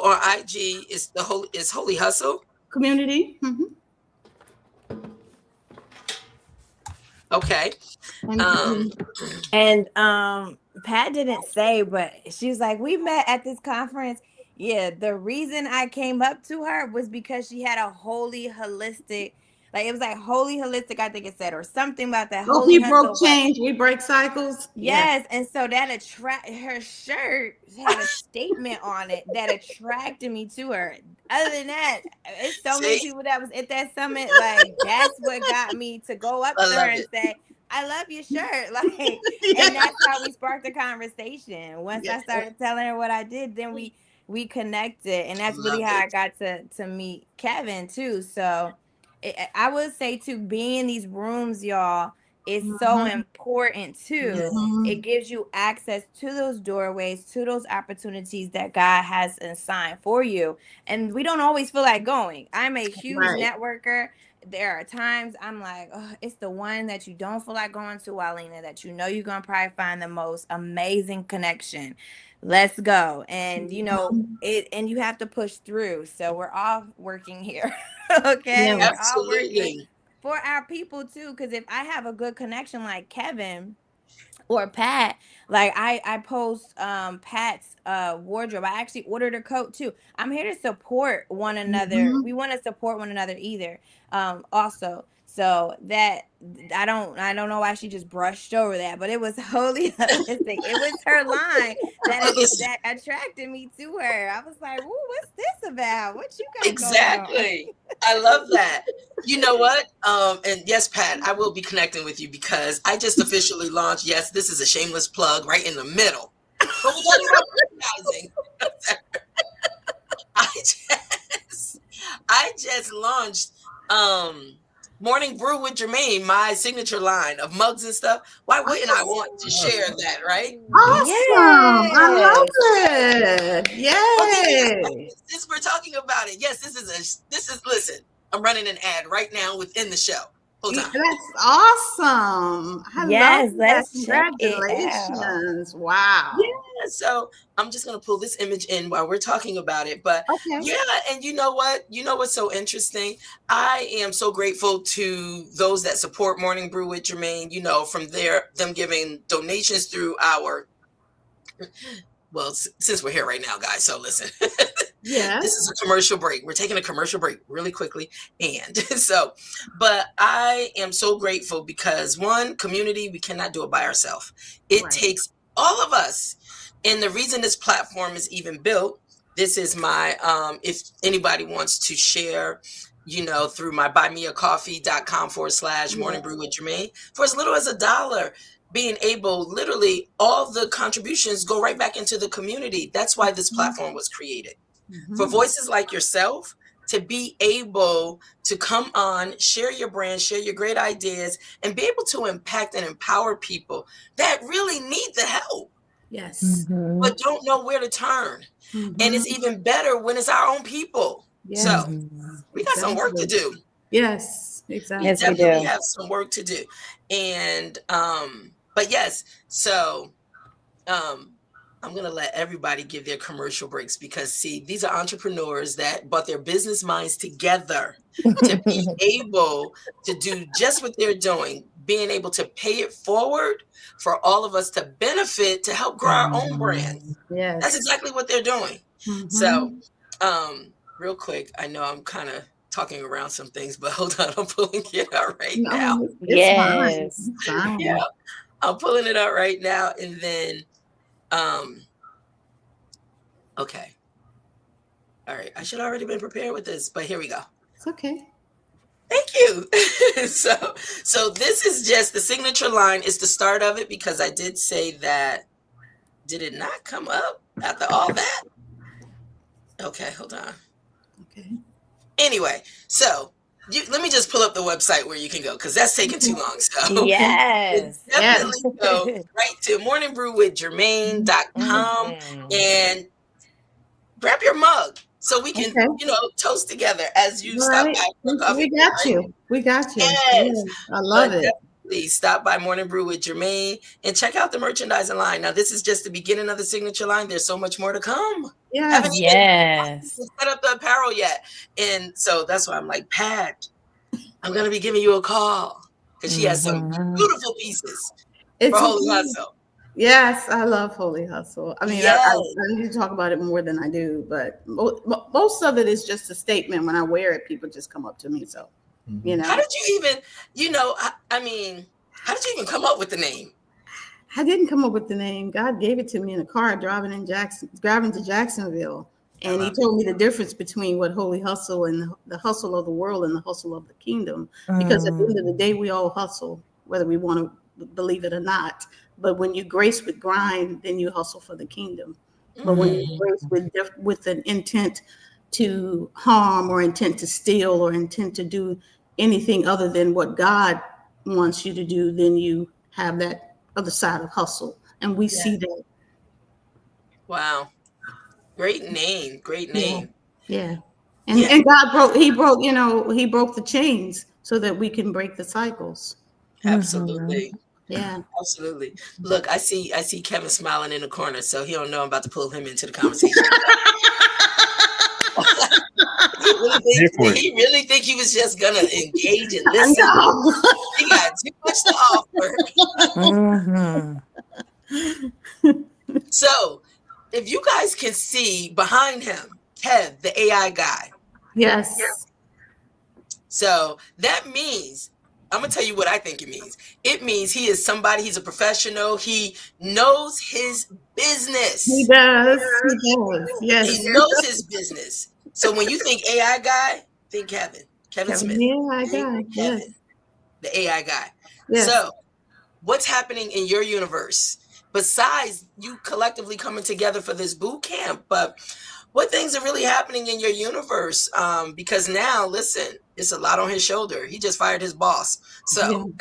on IG is Holy Hustle Community. Okay. And Pat didn't say, but she was like, we met at this conference. Yeah, the reason I came up to her was because she had a holy holistic, like it was like holy holistic, I think it said, or something about that holy we broke hustle. change, we break cycles. Yes, and so that her shirt had a statement on it that attracted me to her. Other than that, it's so many people that was at that summit. Like that's what got me to go up to her and say, I love your shirt. Like, and that's how we sparked the conversation. Once I started telling her what I did, then we connected, and that's really how I got to meet Kevin too. So I would say to being in these rooms, y'all, is so important too. It gives you access to those doorways, to those opportunities that God has assigned for you. And we don't always feel like going. I'm a huge networker. There are times I'm like, oh, it's the one that you don't feel like going to, Walina, that you know you're going to probably find the most amazing connection. Let's go. And you know, and you have to push through. So we're all working here. Okay. We're all working for our people too, because if I have a good connection like Kevin or Pat, like I post Pat's wardrobe. I actually ordered a coat too. I'm here to support one another. We want to support one another either. Also, so that I don't know why she just brushed over that, but it was wholly holistic. It was her line that attracted me to her. I was like, "Ooh, what's this about? What you got going on?" I love that. You know what? And yes, Pat, I will be connecting with you because I just officially launched. Yes, this is a shameless plug right in the middle. But we're talking about advertising. I just launched Morning Brew with Germaine, my signature line of mugs and stuff. Why wouldn't I want to share that, right? Awesome. I love it. Yay. Since we're talking about it, yes, listen, I'm running an ad right now within the show. Hold on. That's awesome. I love that. Let's Congratulations. Wow. Yeah, so I'm just going to pull this image in while we're talking about it. But yeah, and you know what? You know what's so interesting? I am so grateful to those that support Morning Brew with Germaine, you know, from them giving donations through our, well, since we're here right now, guys, so listen. Yeah, this is a commercial break. We're taking a commercial break really quickly. And so, but I am so grateful because one, community, we cannot do it by ourselves. It takes all of us. And the reason this platform is even built, this is my, if anybody wants to share, you know, through my buymeacoffee.com/morning brew with Germaine for as little as $1. Being able, literally, all the contributions go right back into the community. That's why this platform was created. For voices like yourself to be able to come on, share your brand, share your great ideas, and be able to impact and empower people that really need the help. Yes. But don't know where to turn. And it's even better when it's our own people. So we got some work to do. Yes, exactly. We definitely have some work to do. And but yes, so I'm going to let everybody give their commercial breaks because, see, these are entrepreneurs that brought their business minds together to be able to do just what they're doing, being able to pay it forward for all of us to benefit, to help grow our own brands. Yes. That's exactly what they're doing. So real quick, I know I'm kind of talking around some things, but hold on, I'm pulling it out right now. It's fine. Yeah, I'm pulling it out right now, and then okay. All right. I should already been prepared with this, but here we go. It's okay. Thank you. So this is just the signature line is the start of it, because I did say that. Did it not come up after all that? Okay, hold on. Okay. Anyway, so let me just pull up the website where you can go, because that's taking too long. So Yes. definitely go right to morningbrewwithgermaine.com and grab your mug so we can, toast together as you stop by for coffee. We got you. We got you. Yes. I love it. Please stop by Morning Brew with Germaine and check out the merchandising line. Now, this is just the beginning of the signature line. There's so much more to come. Haven't even set up the apparel yet. And so that's why I'm like, Pat, I'm going to be giving you a call, because she has some beautiful pieces for Holy Hustle. Yes, I love Holy Hustle. I mean, I need to talk about it more than I do, but most of it is just a statement. When I wear it, people just come up to me. So, How did you even, how did you even come up with the name? I didn't come up with the name. God gave it to me in a car driving to Jacksonville. And he told me the difference between what Holy Hustle and the hustle of the world and the hustle of the kingdom. Because at the end of the day, we all hustle, whether we want to believe it or not. But when you grace with grind, then you hustle for the kingdom. But when you grace with an intent to harm or intent to steal or intent to do anything other than what God wants you to do, then you have that other side of hustle. And we see that. Wow. Great name. Yeah. And God broke the chains so that we can break the cycles. Absolutely. Yeah. Absolutely. Look, I see Kevin smiling in the corner, so he don't know I'm about to pull him into the conversation. He really think he was just gonna engage and listen. He got too much to offer. So if you guys can see behind him, Kev, the AI guy. Yes. So that means, I'm gonna tell you what I think it means. It means he is somebody, he's a professional, he knows his business. He does. Yes. He knows his business. So when you think AI guy, think Kevin Smith. The AI guy. Yes. The AI guy. Yes. So what's happening in your universe besides you collectively coming together for this boot camp? But what things are really happening in your universe? Because now, listen, it's a lot on his shoulder. He just fired his boss. So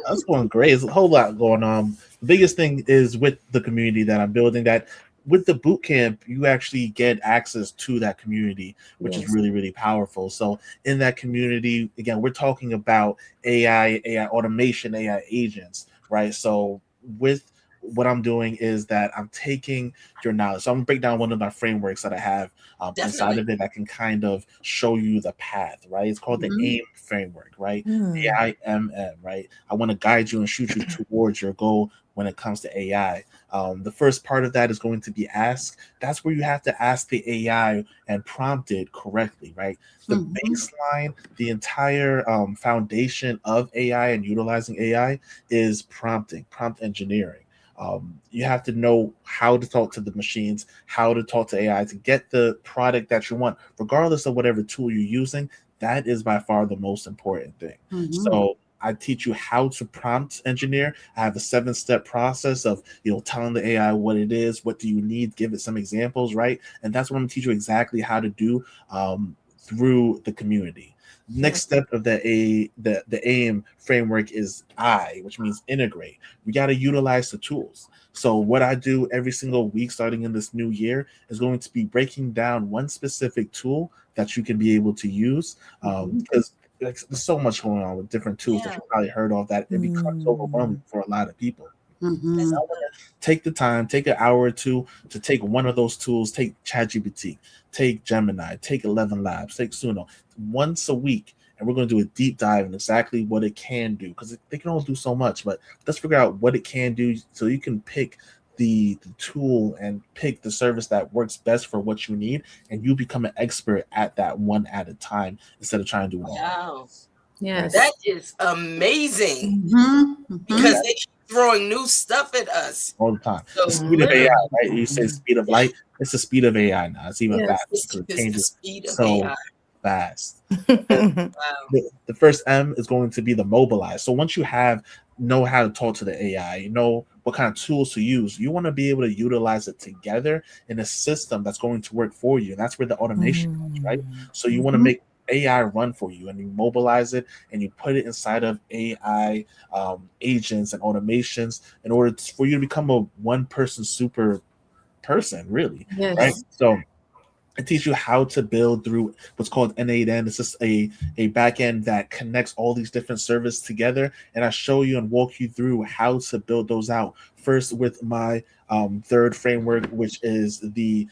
that's going great. There's a whole lot going on. The biggest thing is with the community that I'm building, that with the boot camp, you actually get access to that community, which is really, really powerful. So in that community, again, we're talking about AI automation, AI agents, right? So with what I'm doing is that I'm taking your knowledge. So I'm gonna break down one of my frameworks that I have inside of it that can kind of show you the path, right? It's called the AIM framework, right? AIMM, right? I want to guide you and shoot you towards your goal when it comes to AI. The first part of that is going to be ask. That's where you have to ask the AI and prompt it correctly, right? The baseline, the entire foundation of AI and utilizing AI is prompt engineering. You have to know how to talk to the machines, how to talk to AI to get the product that you want, regardless of whatever tool you're using. That is by far the most important thing. So I teach you how to prompt engineer. I have a 7-step process of, telling the AI what it is, what do you need, give it some examples, right? And that's what I'm going to teach you exactly how to do through the community. Next step of the AIM framework is I, which means integrate. We got to utilize the tools. So what I do every single week starting in this new year is going to be breaking down one specific tool that you can be able to use, because there's so much going on with different tools that you probably heard of that it becomes overwhelming for a lot of people. So I want to take the time, take an hour or two to take one of those tools, take ChatGPT, take Gemini, take 11 Labs, take Suno once a week. And we're going to do a deep dive in exactly what it can do, because they can only do so much, but let's figure out what it can do so you can pick the tool and pick the service that works best for what you need, and you become an expert at that one at a time instead of trying to do it all. Wow. Yes. That is amazing. Because they keep throwing new stuff at us all the time. So the speed of AI, right? You say speed of light, it's the speed of AI now. It's even faster because it changes. So fast. Wow. The first M is going to be the mobilize. So once you know how to talk to the AI, you know what kind of tools to use, you want to be able to utilize it together in a system that's going to work for you. And that's where the automation comes, right? So you want to make AI run for you, and you mobilize it and you put it inside of AI agents and automations in order for you to become a one person super person, really, right? Yes. So I teach you how to build through what's called N8N. It's just a backend that connects all these different services together. And I show you and walk you through how to build those out. First, with my third framework, which is the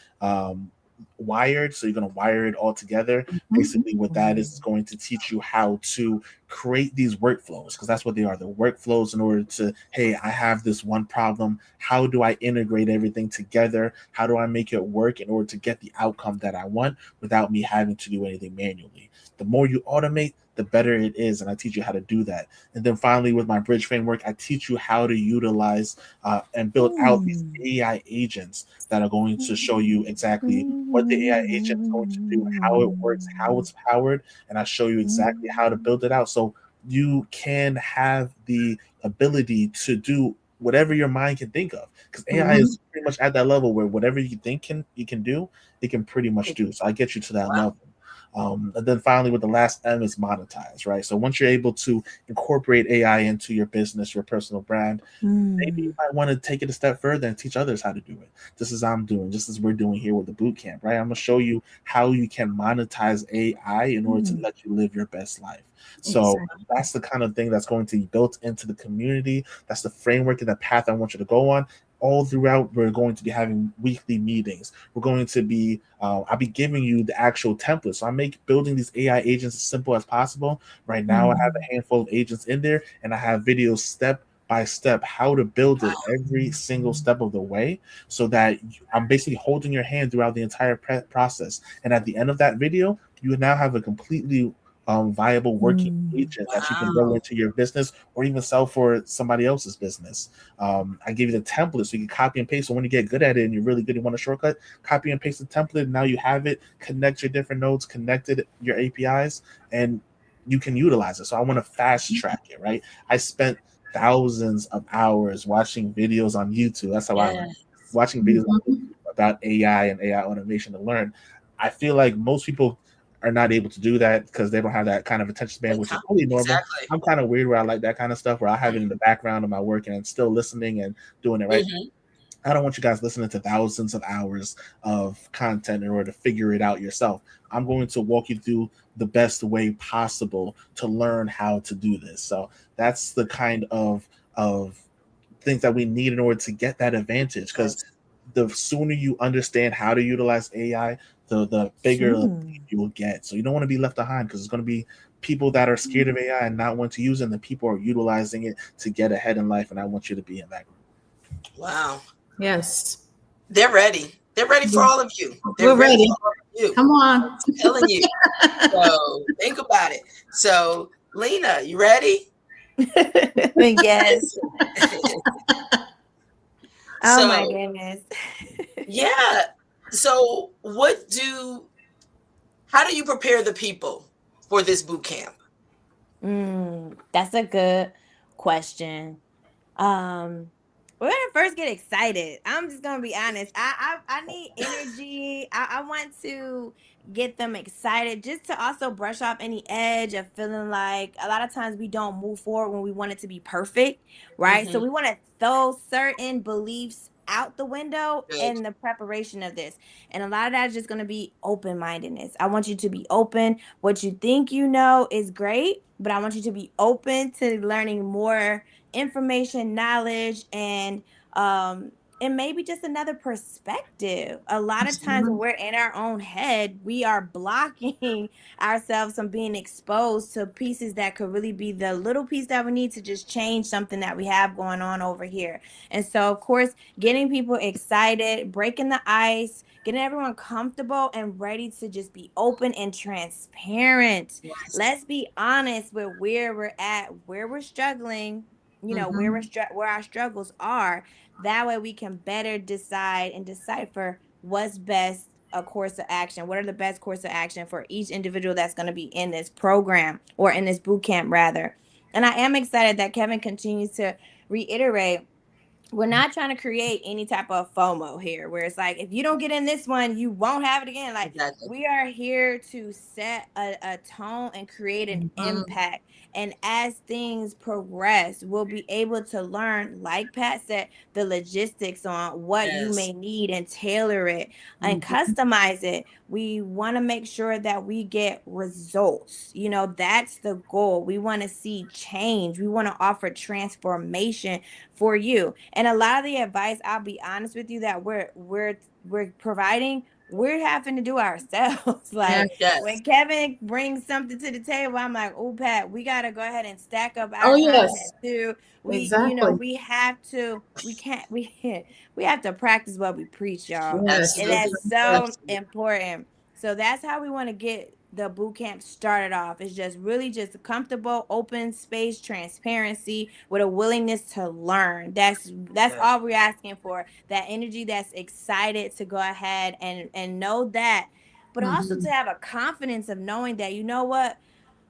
wired. So you're going to wire it all together. Basically, what that is going to teach you how to create these workflows, because that's what they are. The workflows in order to, hey, I have this one problem. How do I integrate everything together? How do I make it work in order to get the outcome that I want without me having to do anything manually? The more you automate, the better it is. And I teach you how to do that. And then finally, with my bridge framework, I teach you how to utilize and build out these AI agents that are going to show you exactly what the AI agent is going to do, how it works, how it's powered, and I show you exactly how to build it out. So you can have the ability to do whatever your mind can think of, because AI is pretty much at that level where whatever you think you can do, it can pretty much do. So I get you to that level. And then finally, with the last M is monetize, right? So once you're able to incorporate AI into your business, your personal brand, maybe you might want to take it a step further and teach others how to do it. Just as I'm doing, just as we're doing here with the boot camp, right? I'm gonna show you how you can monetize AI in order to let you live your best life. So that's the kind of thing that's going to be built into the community. That's the framework and the path I want you to go on. All throughout, we're going to be having weekly meetings. We're going to be, I'll be giving you the actual template. So I make building these AI agents as simple as possible. Right now, I have a handful of agents in there, and I have videos step by step how to build it every single step of the way, so that I'm basically holding your hand throughout the entire process. And at the end of that video, you now have a completely viable working agent that you can roll Wow. into your business or even sell for somebody else's business. I give you the template so you can copy and paste. So when you get good at it and you're really good, you want a shortcut, copy and paste the template. Now you have it, connect your different nodes, connected your APIs, and you can utilize it. So I want to fast track it, right? I spent thousands of hours watching videos on YouTube. That's how I learned. Yes. Watching videos on YouTube about AI and AI automation to learn. I feel like most people are not able to do that because they don't have that kind of attention span, which is totally normal. Exactly. I'm kind of weird where I like that kind of stuff where I have it in the background of my work and I'm still listening and doing it right. I don't want you guys listening to thousands of hours of content in order to figure it out yourself. I'm going to walk you through the best way possible to learn how to do this. So that's the kind of things that we need in order to get that advantage. Because Yes. the sooner you understand how to utilize AI, the bigger you will get. So you don't want to be left behind, because it's going to be people that are scared of AI and not want to use it, and the people are utilizing it to get ahead in life. And I want you to be in that group. Wow. Yes. They're ready. They're ready for all of you. They're We're ready. for all of you. Come on. I'm telling you. So think about it. So, Lena, you ready? Yes. Oh my So, goodness. yeah. So, how do you prepare the people for this boot camp? That's a good question. We're gonna first get excited. I'm just gonna be honest. I need energy. I want to get them excited, just to also brush off any edge of feeling like a lot of times we don't move forward when we want it to be perfect, right? So we want to throw certain beliefs out the window Good. in the preparation of this. And a lot of that is just gonna be open-mindedness. I want you to be open. What you think you know is great, but I want you to be open to learning more information, knowledge, and maybe just another perspective. A lot of times when we're in our own head, we are blocking ourselves from being exposed to pieces that could really be the little piece that we need to just change something that we have going on over here. And so, of course, getting people excited, breaking the ice, getting everyone comfortable and ready to just be open and transparent. Yes. Let's be honest with where we're at, where we're struggling, where our struggles are. That way we can better decide and decipher what's best a course of action? What are the best course of action for each individual that's going to be in this program or in this boot camp rather? And I am excited that Kevin continues to reiterate, we're not trying to create any type of FOMO here, where it's like, if you don't get in this one, you won't have it again. Like, Exactly. we are here to set a tone and create an impact. And as things progress, we'll be able to learn, like Pat said, the logistics on what you Yes. may need and tailor it and customize it. We want to make sure that we get results. You know, that's the goal. We want to see change. We want to offer transformation for you. And a lot of the advice, I'll be honest with you, that we're providing, we're having to do ourselves. Like, Yes. when Kevin brings something to the table, I'm like, oh, Pat, we got to go ahead and stack up our Oh, content yes. too. We, Exactly. you know, we have to, we have to practice what we preach, y'all. Yes. And Absolutely. that's so important. So that's how we want to get the boot camp started off. It's just really just a comfortable, open space, transparency with a willingness to learn. That's all we're asking for. That energy that's excited to go ahead and know that, but also to have a confidence of knowing that, you know what,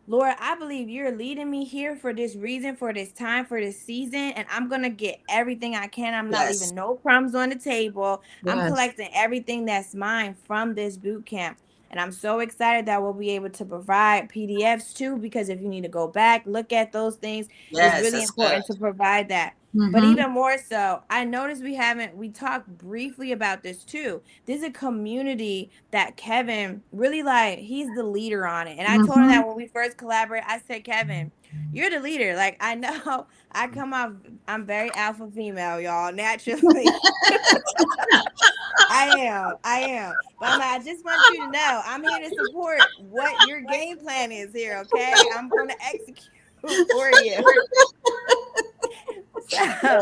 Lord, I believe you're leading me here for this reason, for this time, for this season, and I'm going to get everything I can. I'm not Yes. leaving no crumbs on the table. I'm Yes. collecting everything that's mine from this boot camp. And I'm so excited that we'll be able to provide PDFs too, because if you need to go back, look at those things, it's Yes, really that's good. important to provide that. But even more so, I noticed we talked briefly about this too. There's a community that Kevin really, like, he's the leader on it. And I told him that when we first collaborated, I said, Kevin, you're the leader. Like, I know I come off, I'm very alpha female, y'all, naturally. I am. But I'm like, I just want you to know, I'm here to support what your game plan is here, okay? I'm going to execute for you. So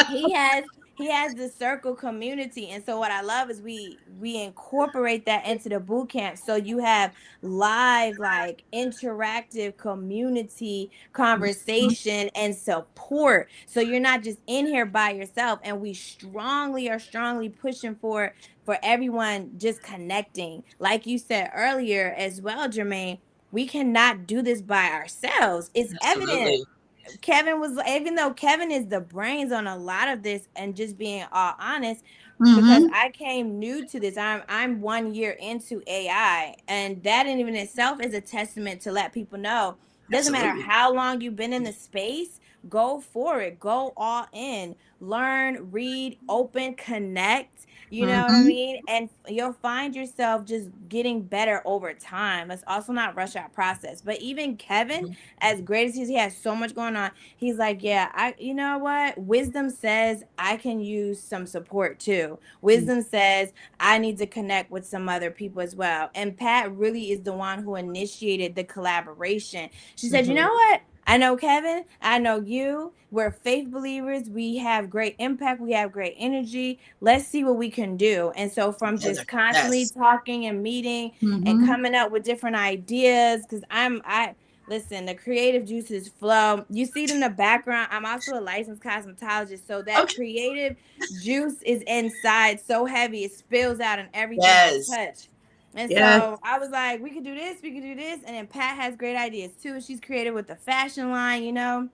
he has the circle community, and so what I love is we incorporate that into the boot camp, so you have live, like, interactive community conversation and support, so you're not just in here by yourself. And we strongly pushing for everyone just connecting, like you said earlier as well, Germaine. We cannot do this by ourselves. It's evident. Absolutely. Kevin was, even though Kevin is the brains on a lot of this, and just being all honest, because I came new to this. I'm 1 year into AI, and that in even itself is a testament to let people know, doesn't matter Absolutely. how long you've been in the space, go for it, go all in, learn, read, open, connect. You know what I mean? And you'll find yourself just getting better over time. Let's also not rush our process. But even Kevin, as great as he has so much going on, he's like, yeah, you know what? Wisdom says I can use some support too. Wisdom says I need to connect with some other people as well. And Pat really is the one who initiated the collaboration. She said, you know what? I know Kevin, I know you. We're faith believers. We have great impact. We have great energy. Let's see what we can do. And so from Together. just constantly Yes. talking and meeting and coming up with different ideas, because listen, the creative juices flow. You see it in the background. I'm also a licensed cosmetologist, so that Okay. creative juice is inside so heavy it spills out in everything I Yes. touch. And so I was like, we could do this, and then Pat has great ideas too. She's creative with the fashion line, you know.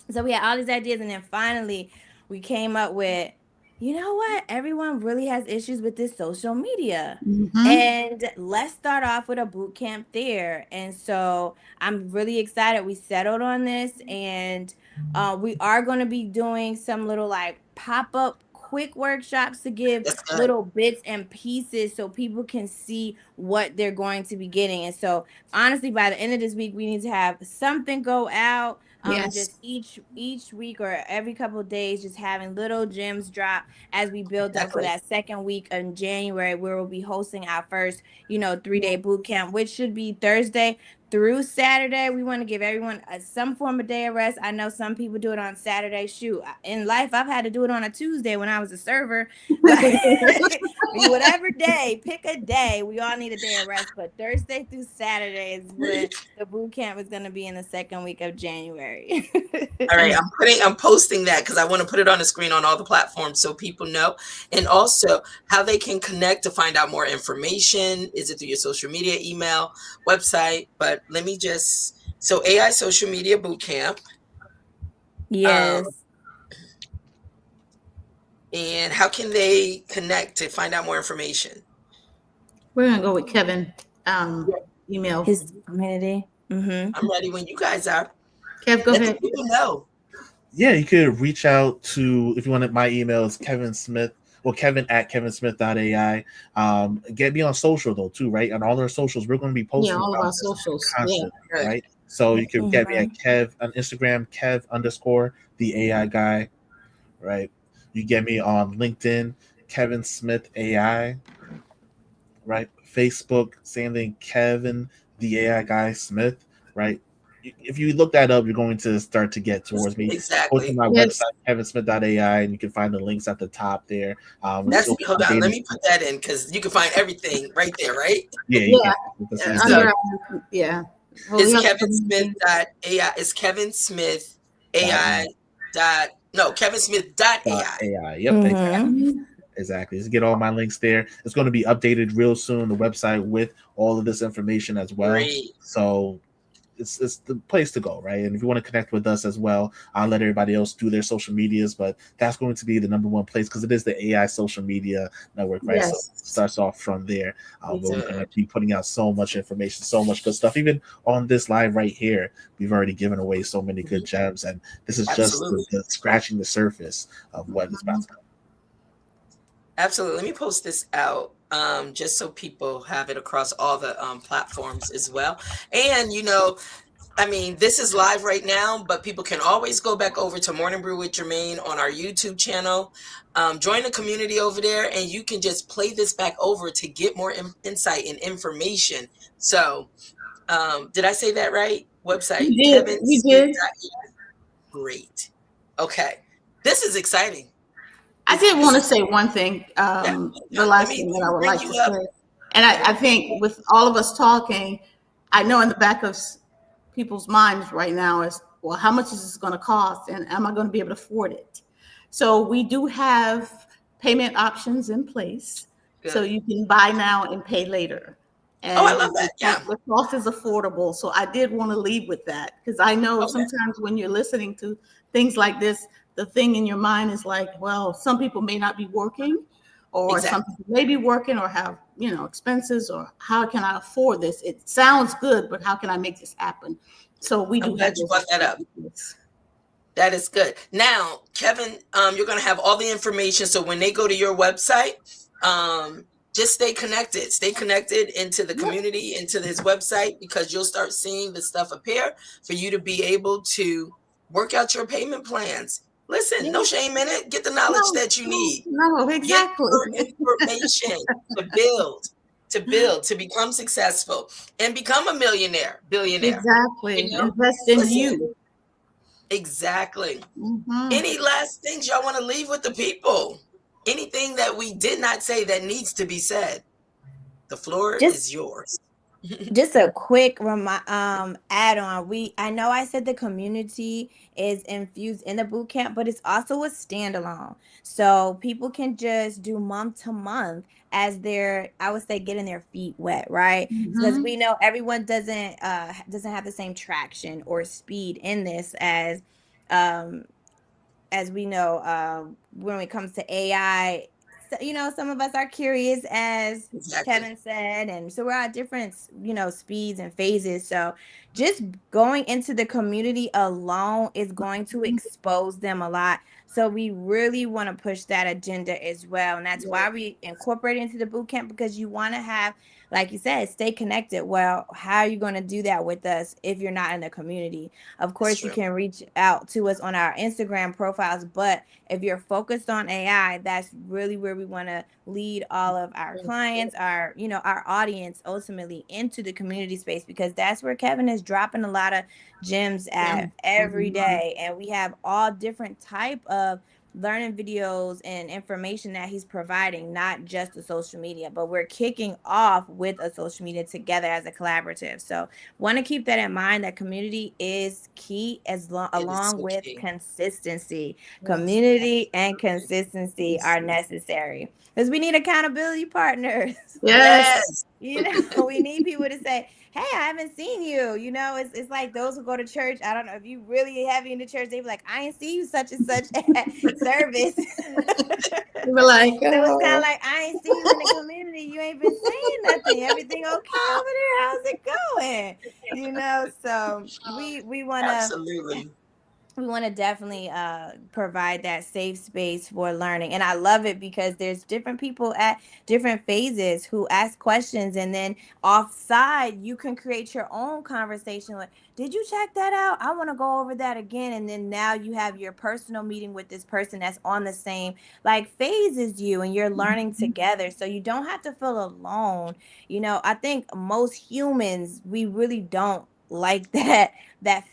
So we had all these ideas, and then finally we came up with, you know what? Everyone really has issues with this social media. And let's start off with a boot camp there. And so I'm really excited. We settled on this, and we are going to be doing some little, like, pop-up quick workshops to give That's good. little bits and pieces so people can see what they're going to be getting. And so honestly, by the end of this week, we need to have something go out. Just each week or every couple of days, just having little gems drop as we build up for Exactly. that second week in January, where we'll be hosting our first, 3-day boot camp, which should be Thursday. through Saturday. We want to give everyone some form of day of rest. I know some people do it on Saturday. Shoot, in life, I've had to do it on a Tuesday when I was a server. Like, whatever day, pick a day. We all need a day of rest. But Thursday through Saturday is when the boot camp is going to be in the second week of January. All right, I'm posting that because I want to put it on the screen on all the platforms so people know, and also how they can connect to find out more information. Is it through your social media, email, website? But let me so AI Social Media Bootcamp. Yes. And how can they connect to find out more information? We're gonna go with Kevin. Email his community. I'm ready when you guys are. Kev, go ahead. People know. Yeah, you could reach out to, if you wanted, my email is Kevin Smith. Well, Kevin@kevinsmith.ai. Get me on social though too, right? On all our socials, we're going to be posting all of our socials constantly, right? So you can get me at Kev on Instagram, Kev_the AI guy, right? You get me on LinkedIn, Kevin Smith AI, right? Facebook, same thing, Kevin the AI guy Smith, right? If you look that up, you're going to start to get towards me. Exactly. Go to my website, kevinsmith.ai, and you can find the links at the top there. Hold on, let me put that in because you can find everything right there, right? Yeah. It's kevinsmith.ai. It's kevinsmith.ai. kevinsmith.ai. Yep. Exactly. Just get all my links there. It's going to be updated real soon, the website, with all of this information as well. Great. So it's the place to go, right? And if you want to connect with us as well, I'll let everybody else do their social medias, but that's going to be the number one place because it is the AI social media network, right? Yes. So it starts off from there. We're going to be putting out so much information, so much good stuff. Even on this live right here, we've already given away so many good gems, and this is just the scratching the surface of what is about to come. Absolutely. Let me post this out just so people have it across all the platforms as well. And, this is live right now, but people can always go back over to Morning Brew with Germaine on our YouTube channel. Join the community over there, and you can just play this back over to get more insight and information. So did I say that right? Website. You did. Great. Okay. This is exciting. I did want to say one thing, the last thing that I would like to say. And I think with all of us talking, I know in the back of people's minds right now is, well, how much is this going to cost? And am I going to be able to afford it? So we do have payment options in place. Good. So you can buy now and pay later. And I love that. Yeah. The cost is affordable. So I did want to lead with that because I know sometimes when you're listening to things like this, the thing in your mind is like, well, some people may not be working, or some people may be working or have, expenses, or how can I afford this? It sounds good, but how can I make this happen? So we do have to brought that up. That is good. Now, Kevin, you're going to have all the information. So when they go to your website, just stay connected. Stay connected into the community, into his website, because you'll start seeing the stuff appear for you to be able to work out your payment plans. Listen, no shame in it. Get the knowledge that you need. No, exactly. Get information to build, to become successful and become a billionaire. Exactly. Invest in you. Exactly. Any last things y'all want to leave with the people? Anything that we did not say that needs to be said? The floor is yours. Just a quick add on. I know I said the community is infused in the boot camp, but it's also a standalone. So people can just do month to month as I would say, getting their feet wet, right? Because we know everyone doesn't have the same traction or speed in this as we know when it comes to AI. Some of us are curious, as Kevin said, and so we're at different, speeds and phases. So just going into the community alone is going to expose them a lot. So we really want to push that agenda as well. And that's why we incorporate it into the boot camp, because you want to have like you said, stay connected. Well, how are you going to do that with us if you're not in the community? Of course, you can reach out to us on our Instagram profiles, but if you're focused on AI, that's really where we want to lead all of our clients, our, you know, our audience ultimately into the community space, because that's where Kevin is dropping a lot of gems at every day. And we have all different type of learning videos and information that he's providing, not just the social media, but we're kicking off with a social media together as a collaborative. So want to keep that in mind, that community is key, along with consistency. Community and consistency are necessary because we need accountability partners. Yes. You know, we need people to say, hey, I haven't seen you. You know, it's like those who go to church. I don't know if you really heavy in the church, they be like, I ain't see you such and such at service. We were like, so it's kind of like, I ain't see you in the community. You ain't been saying nothing. Everything okay over there? How's it going? You know, so we want to. Absolutely. We want to definitely provide that safe space for learning. And I love it because there's different people at different phases who ask questions, and then offside you can create your own conversation like, did you check that out? I want to go over that again. And then now you have your personal meeting with this person that's on the same like phase as you, and you're learning together. So you don't have to feel alone. You know, I think most humans, we really don't like that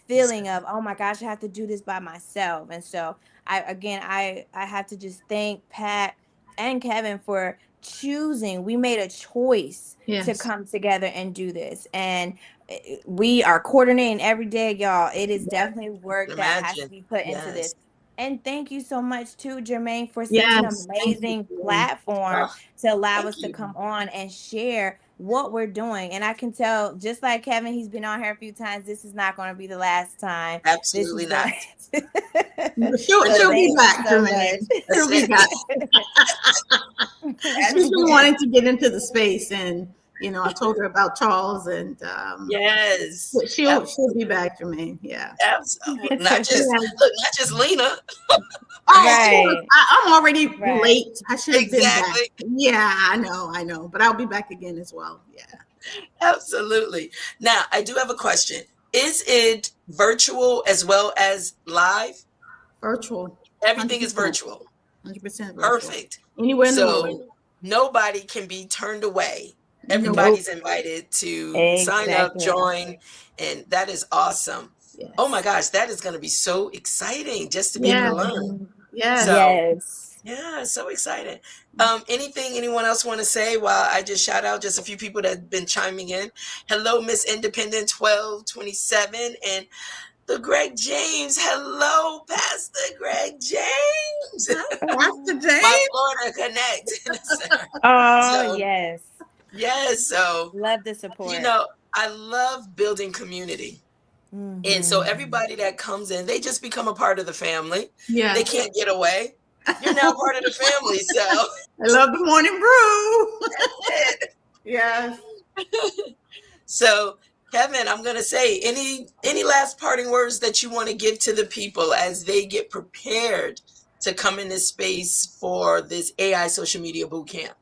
feeling of, oh my gosh, I have to do this by myself. And so I have to just thank Pat and Kevin for choosing. We made a choice to come together and do this, and we are coordinating every day, y'all. It is definitely work that has to be put into this. And thank you so much to Germaine for such an amazing platform to allow us to come on and share what we're doing. And I can tell, just like Kevin, he's been on here a few times, this is not going to be the last time. Absolutely not. She'll be back, Germaine. She'll be back. She's been wanting to get into the space, and you know, I told her about Charles, and yes, she'll be back, Germaine. Yeah, absolutely. Not just Lena. Right. I'm already late. I should have been back. Yeah, I know, but I'll be back again as well. Yeah, absolutely. Now, I do have a question. Is it virtual as well as live? Virtual. Everything is virtual. 100% virtual. Perfect. Anywhere in the world. Nobody can be turned away. Everybody's invited to sign up, join, and that is awesome. Yes. Oh my gosh, that is going to be so exciting just to be able to learn. Yeah, so excited. Anything anyone else want to say while I just shout out just a few people that have been chiming in? Hello, Miss Independent 1227 and the Greg James. Hello, Pastor Greg James. Pastor James. My Florida Connect. Oh, yes. Yes. So love the support. You know, I love building community. Mm-hmm. And so everybody that comes in, they just become a part of the family. Yeah. They can't get away. You're now part of the family. So I love the morning brew. That's it. Yes. So Kevin, I'm going to say any last parting words that you want to give to the people as they get prepared to come in this space for this AI social media bootcamp?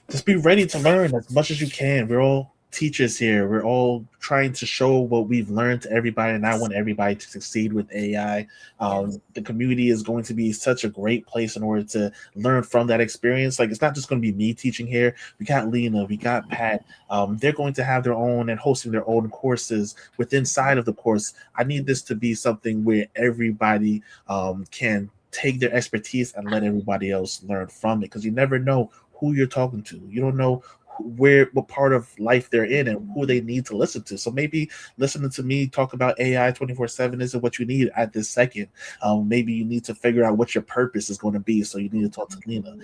Just be ready to learn as much as you can. We're all teachers here. We're all trying to show what we've learned to everybody, and I want everybody to succeed with AI. The community is going to be such a great place in order to learn from that experience. Like, it's not just going to be me teaching here. We got Lena, we got Pat. They're going to have their own and hosting their own courses within inside of the course. I need this to be something where everybody can take their expertise and let everybody else learn from it, because you never know who you're talking to. You don't know what part of life they're in and who they need to listen to. So maybe listening to me talk about AI 24/7 isn't what you need at this second. Maybe you need to figure out what your purpose is going to be. So you need to talk to Lena.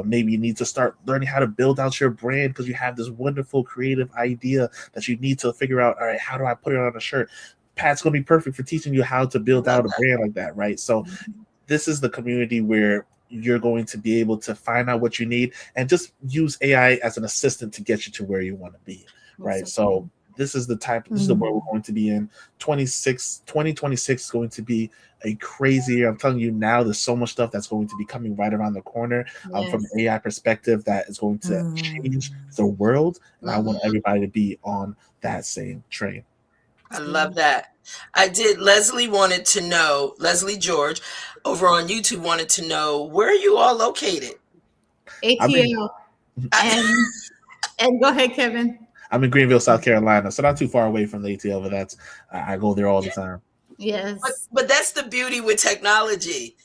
Maybe you need to start learning how to build out your brand because you have this wonderful creative idea that you need to figure out, all right, how do I put it on a shirt? Pat's going to be perfect for teaching you how to build out a brand like that, right? So this is the community where you're going to be able to find out what you need and just use AI as an assistant to get you to where you want to be, right? So this is the world we're going to be in. 2026 is going to be a crazy year. I'm telling you now, there's so much stuff that's going to be coming right around the corner from an AI perspective that is going to change the world. And I want everybody to be on that same train. I love that. Leslie George over on YouTube wanted to know, where are you all located? ATL. And go ahead, Kevin. I'm in Greenville, South Carolina, so not too far away from the ATL, but I go there all the time. Yes. But that's the beauty with technology.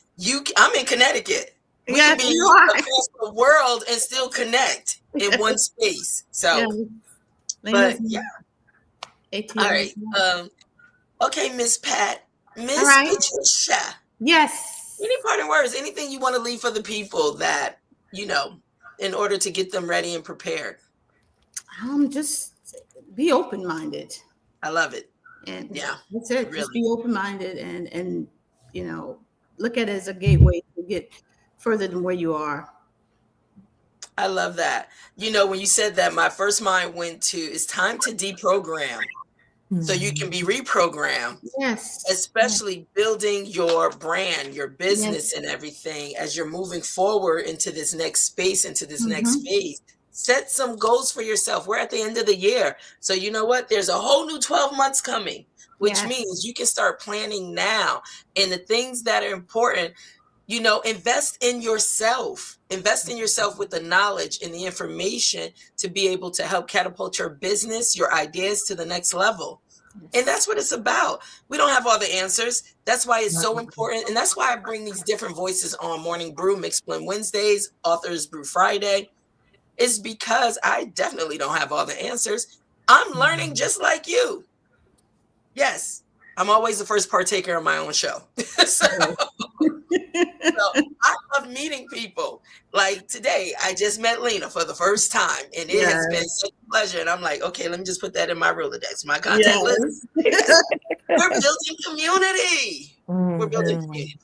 I'm in Connecticut. We yes, can be across the world and still connect in one space. So, but yeah. ATL. All right. Okay, Miss Pat. Miss Patricia. Yes. Any parting words? Anything you want to leave for the people that, in order to get them ready and prepared? Just be open-minded. I love it. And that's it. Really. Just be open-minded and look at it as a gateway to get further than where you are. I love that. When you said that, my first mind went to, it's time to deprogram so you can be reprogrammed. Yes. Especially building your brand, your business and everything as you're moving forward into this next space, into this next phase. Set some goals for yourself. We're at the end of the year. So you know what? There's a whole new 12 months coming, which means you can start planning now. And the things that are important, invest in yourself. Invest in yourself with the knowledge and the information to be able to help catapult your business, your ideas to the next level. And that's what it's about. We don't have all the answers. That's why it's so important. And that's why I bring these different voices on Morning Brew, Mixed Blend Wednesdays, Authors Brew Friday. It's because I definitely don't have all the answers. I'm learning just like you. Yes, I'm always the first partaker of my own show. So I love meeting people. Like today, I just met Lena for the first time, and it has been such a pleasure. And I'm like, okay, let me just put that in my Rolodex, my contact list. We're building community. We're building community.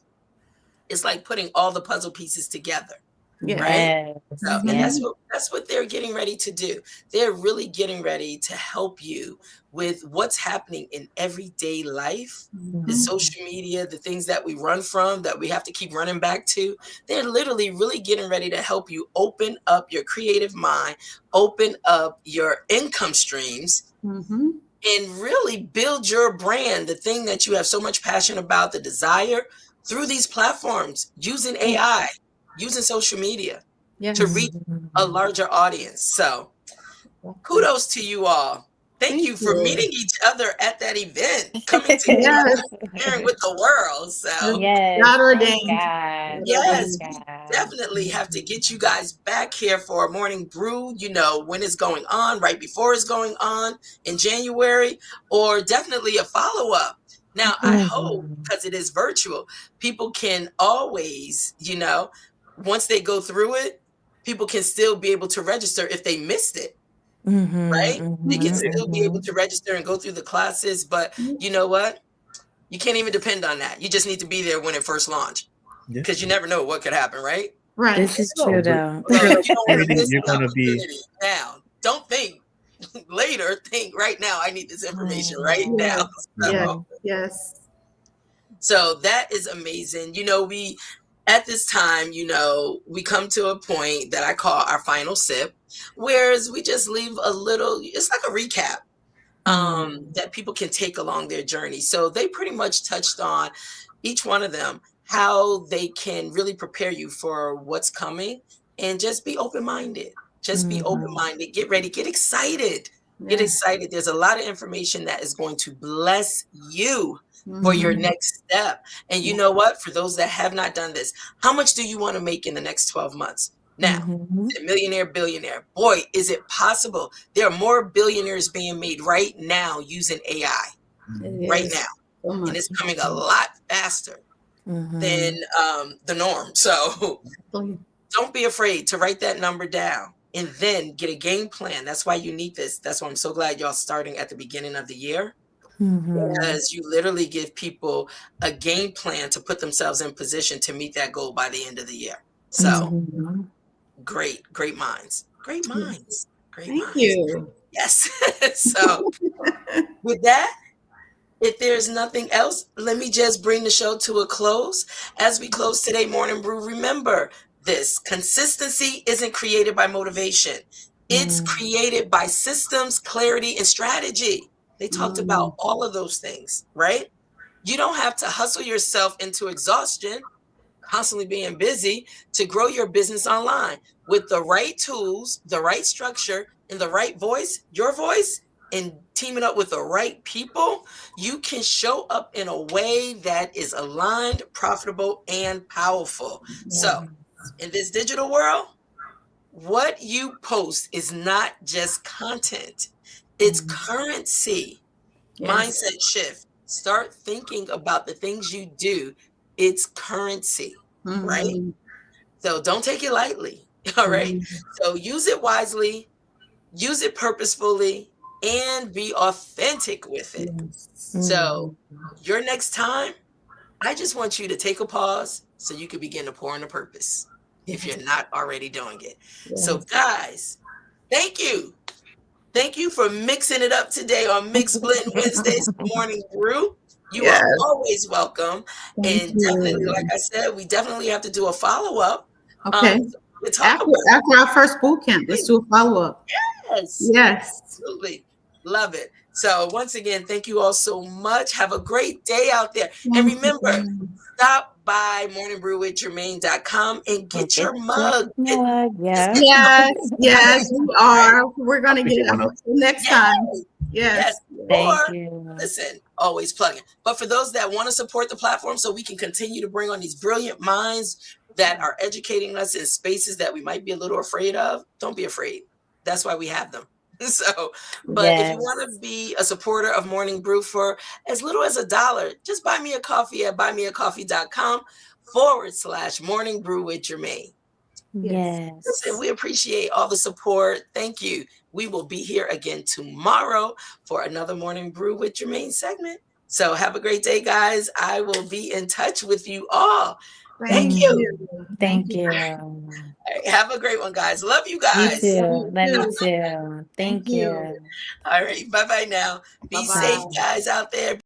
It's like putting all the puzzle pieces together. Right. So, and that's what they're getting ready to do. They're really getting ready to help you with what's happening in everyday life, the social media, the things that we run from, that we have to keep running back to. They're literally really getting ready to help you open up your creative mind, open up your income streams, and really build your brand, the thing that you have so much passion about, the desire, through these platforms, using AI. Using social media to reach a larger audience. So kudos to you all. Thank you for meeting each other at that event, coming together, sharing with the world. So God ordained. Yes, we definitely have to get you guys back here for a Morning Brew, when it's going on, right before it's going on in January, or definitely a follow-up. Now, I hope, because it is virtual, people can always, once they go through it, people can still be able to register if they missed it, right? They can still be able to register and go through the classes. But you know what? You can't even depend on that. You just need to be there when it first launched, because you never know what could happen, right? Right. This is true, though. You're going to be now. Don't think later. Think right now. I need this information right now. So, yes. So that is amazing. At this time, we come to a point that I call our final sip, whereas we just leave a little, it's like a recap that people can take along their journey. So they pretty much touched on, each one of them, how they can really prepare you for what's coming, and just be open-minded. Just be open-minded. Get ready. Get excited. Get excited. There's a lot of information that is going to bless you for your next step. And you know what? For those that have not done this, how much do you want to make in the next 12 months? Now, millionaire, billionaire. Boy, is it possible. There are more billionaires being made right now using AI. Right now. And it's coming a lot faster than the norm. So don't be afraid to write that number down and then get a game plan. That's why you need this. That's why I'm so glad y'all starting at the beginning of the year. Because you literally give people a game plan to put themselves in position to meet that goal by the end of the year. So great minds. Great minds. Thank you. Yes. So with that, if there's nothing else, let me just bring the show to a close. As we close today, Morning Brew, remember this: consistency isn't created by motivation. It's created by systems, clarity, and strategy. They talked about all of those things, right? You don't have to hustle yourself into exhaustion, constantly being busy, to grow your business online. With the right tools, the right structure, and the right voice, your voice, and teaming up with the right people, you can show up in a way that is aligned, profitable, and powerful. So, in this digital world, what you post is not just content, it's currency. Mindset shift. Start thinking about the things you do. It's currency, right? So don't take it lightly. All right. So use it wisely, use it purposefully, and be authentic with it. So your next time, I just want you to take a pause so you can begin to pour into purpose if you're not already doing it. So, guys, thank you. Thank you for mixing it up today on Mixed Blend Wednesdays Morning Brew. You are always welcome. And definitely, like I said, we definitely have to do a follow-up. Okay. After our first boot camp, let's do a follow-up. Yes. Absolutely. Love it. So once again, thank you all so much. Have a great day out there. And remember, stop by morningbrew.with.germaine.com and get your mug. Yes, we are. We're going to get it next time. Yes. Thank you. Listen, always plugging. But for those that want to support the platform so we can continue to bring on these brilliant minds that are educating us in spaces that we might be a little afraid of, don't be afraid. That's why we have them. So, but if you want to be a supporter of Morning Brew for as little as $1, just buy me a coffee at buymeacoffee.com/Morning Brew with Germaine. Listen, we appreciate all the support. Thank you. We will be here again tomorrow for another Morning Brew with Germaine segment. So have a great day, guys. I will be in touch with you all. Thank you. Thank you. All right, have a great one, guys. Love you guys. You too. Love you too. Thank you. All right. Bye-bye now. Be safe, guys, out there.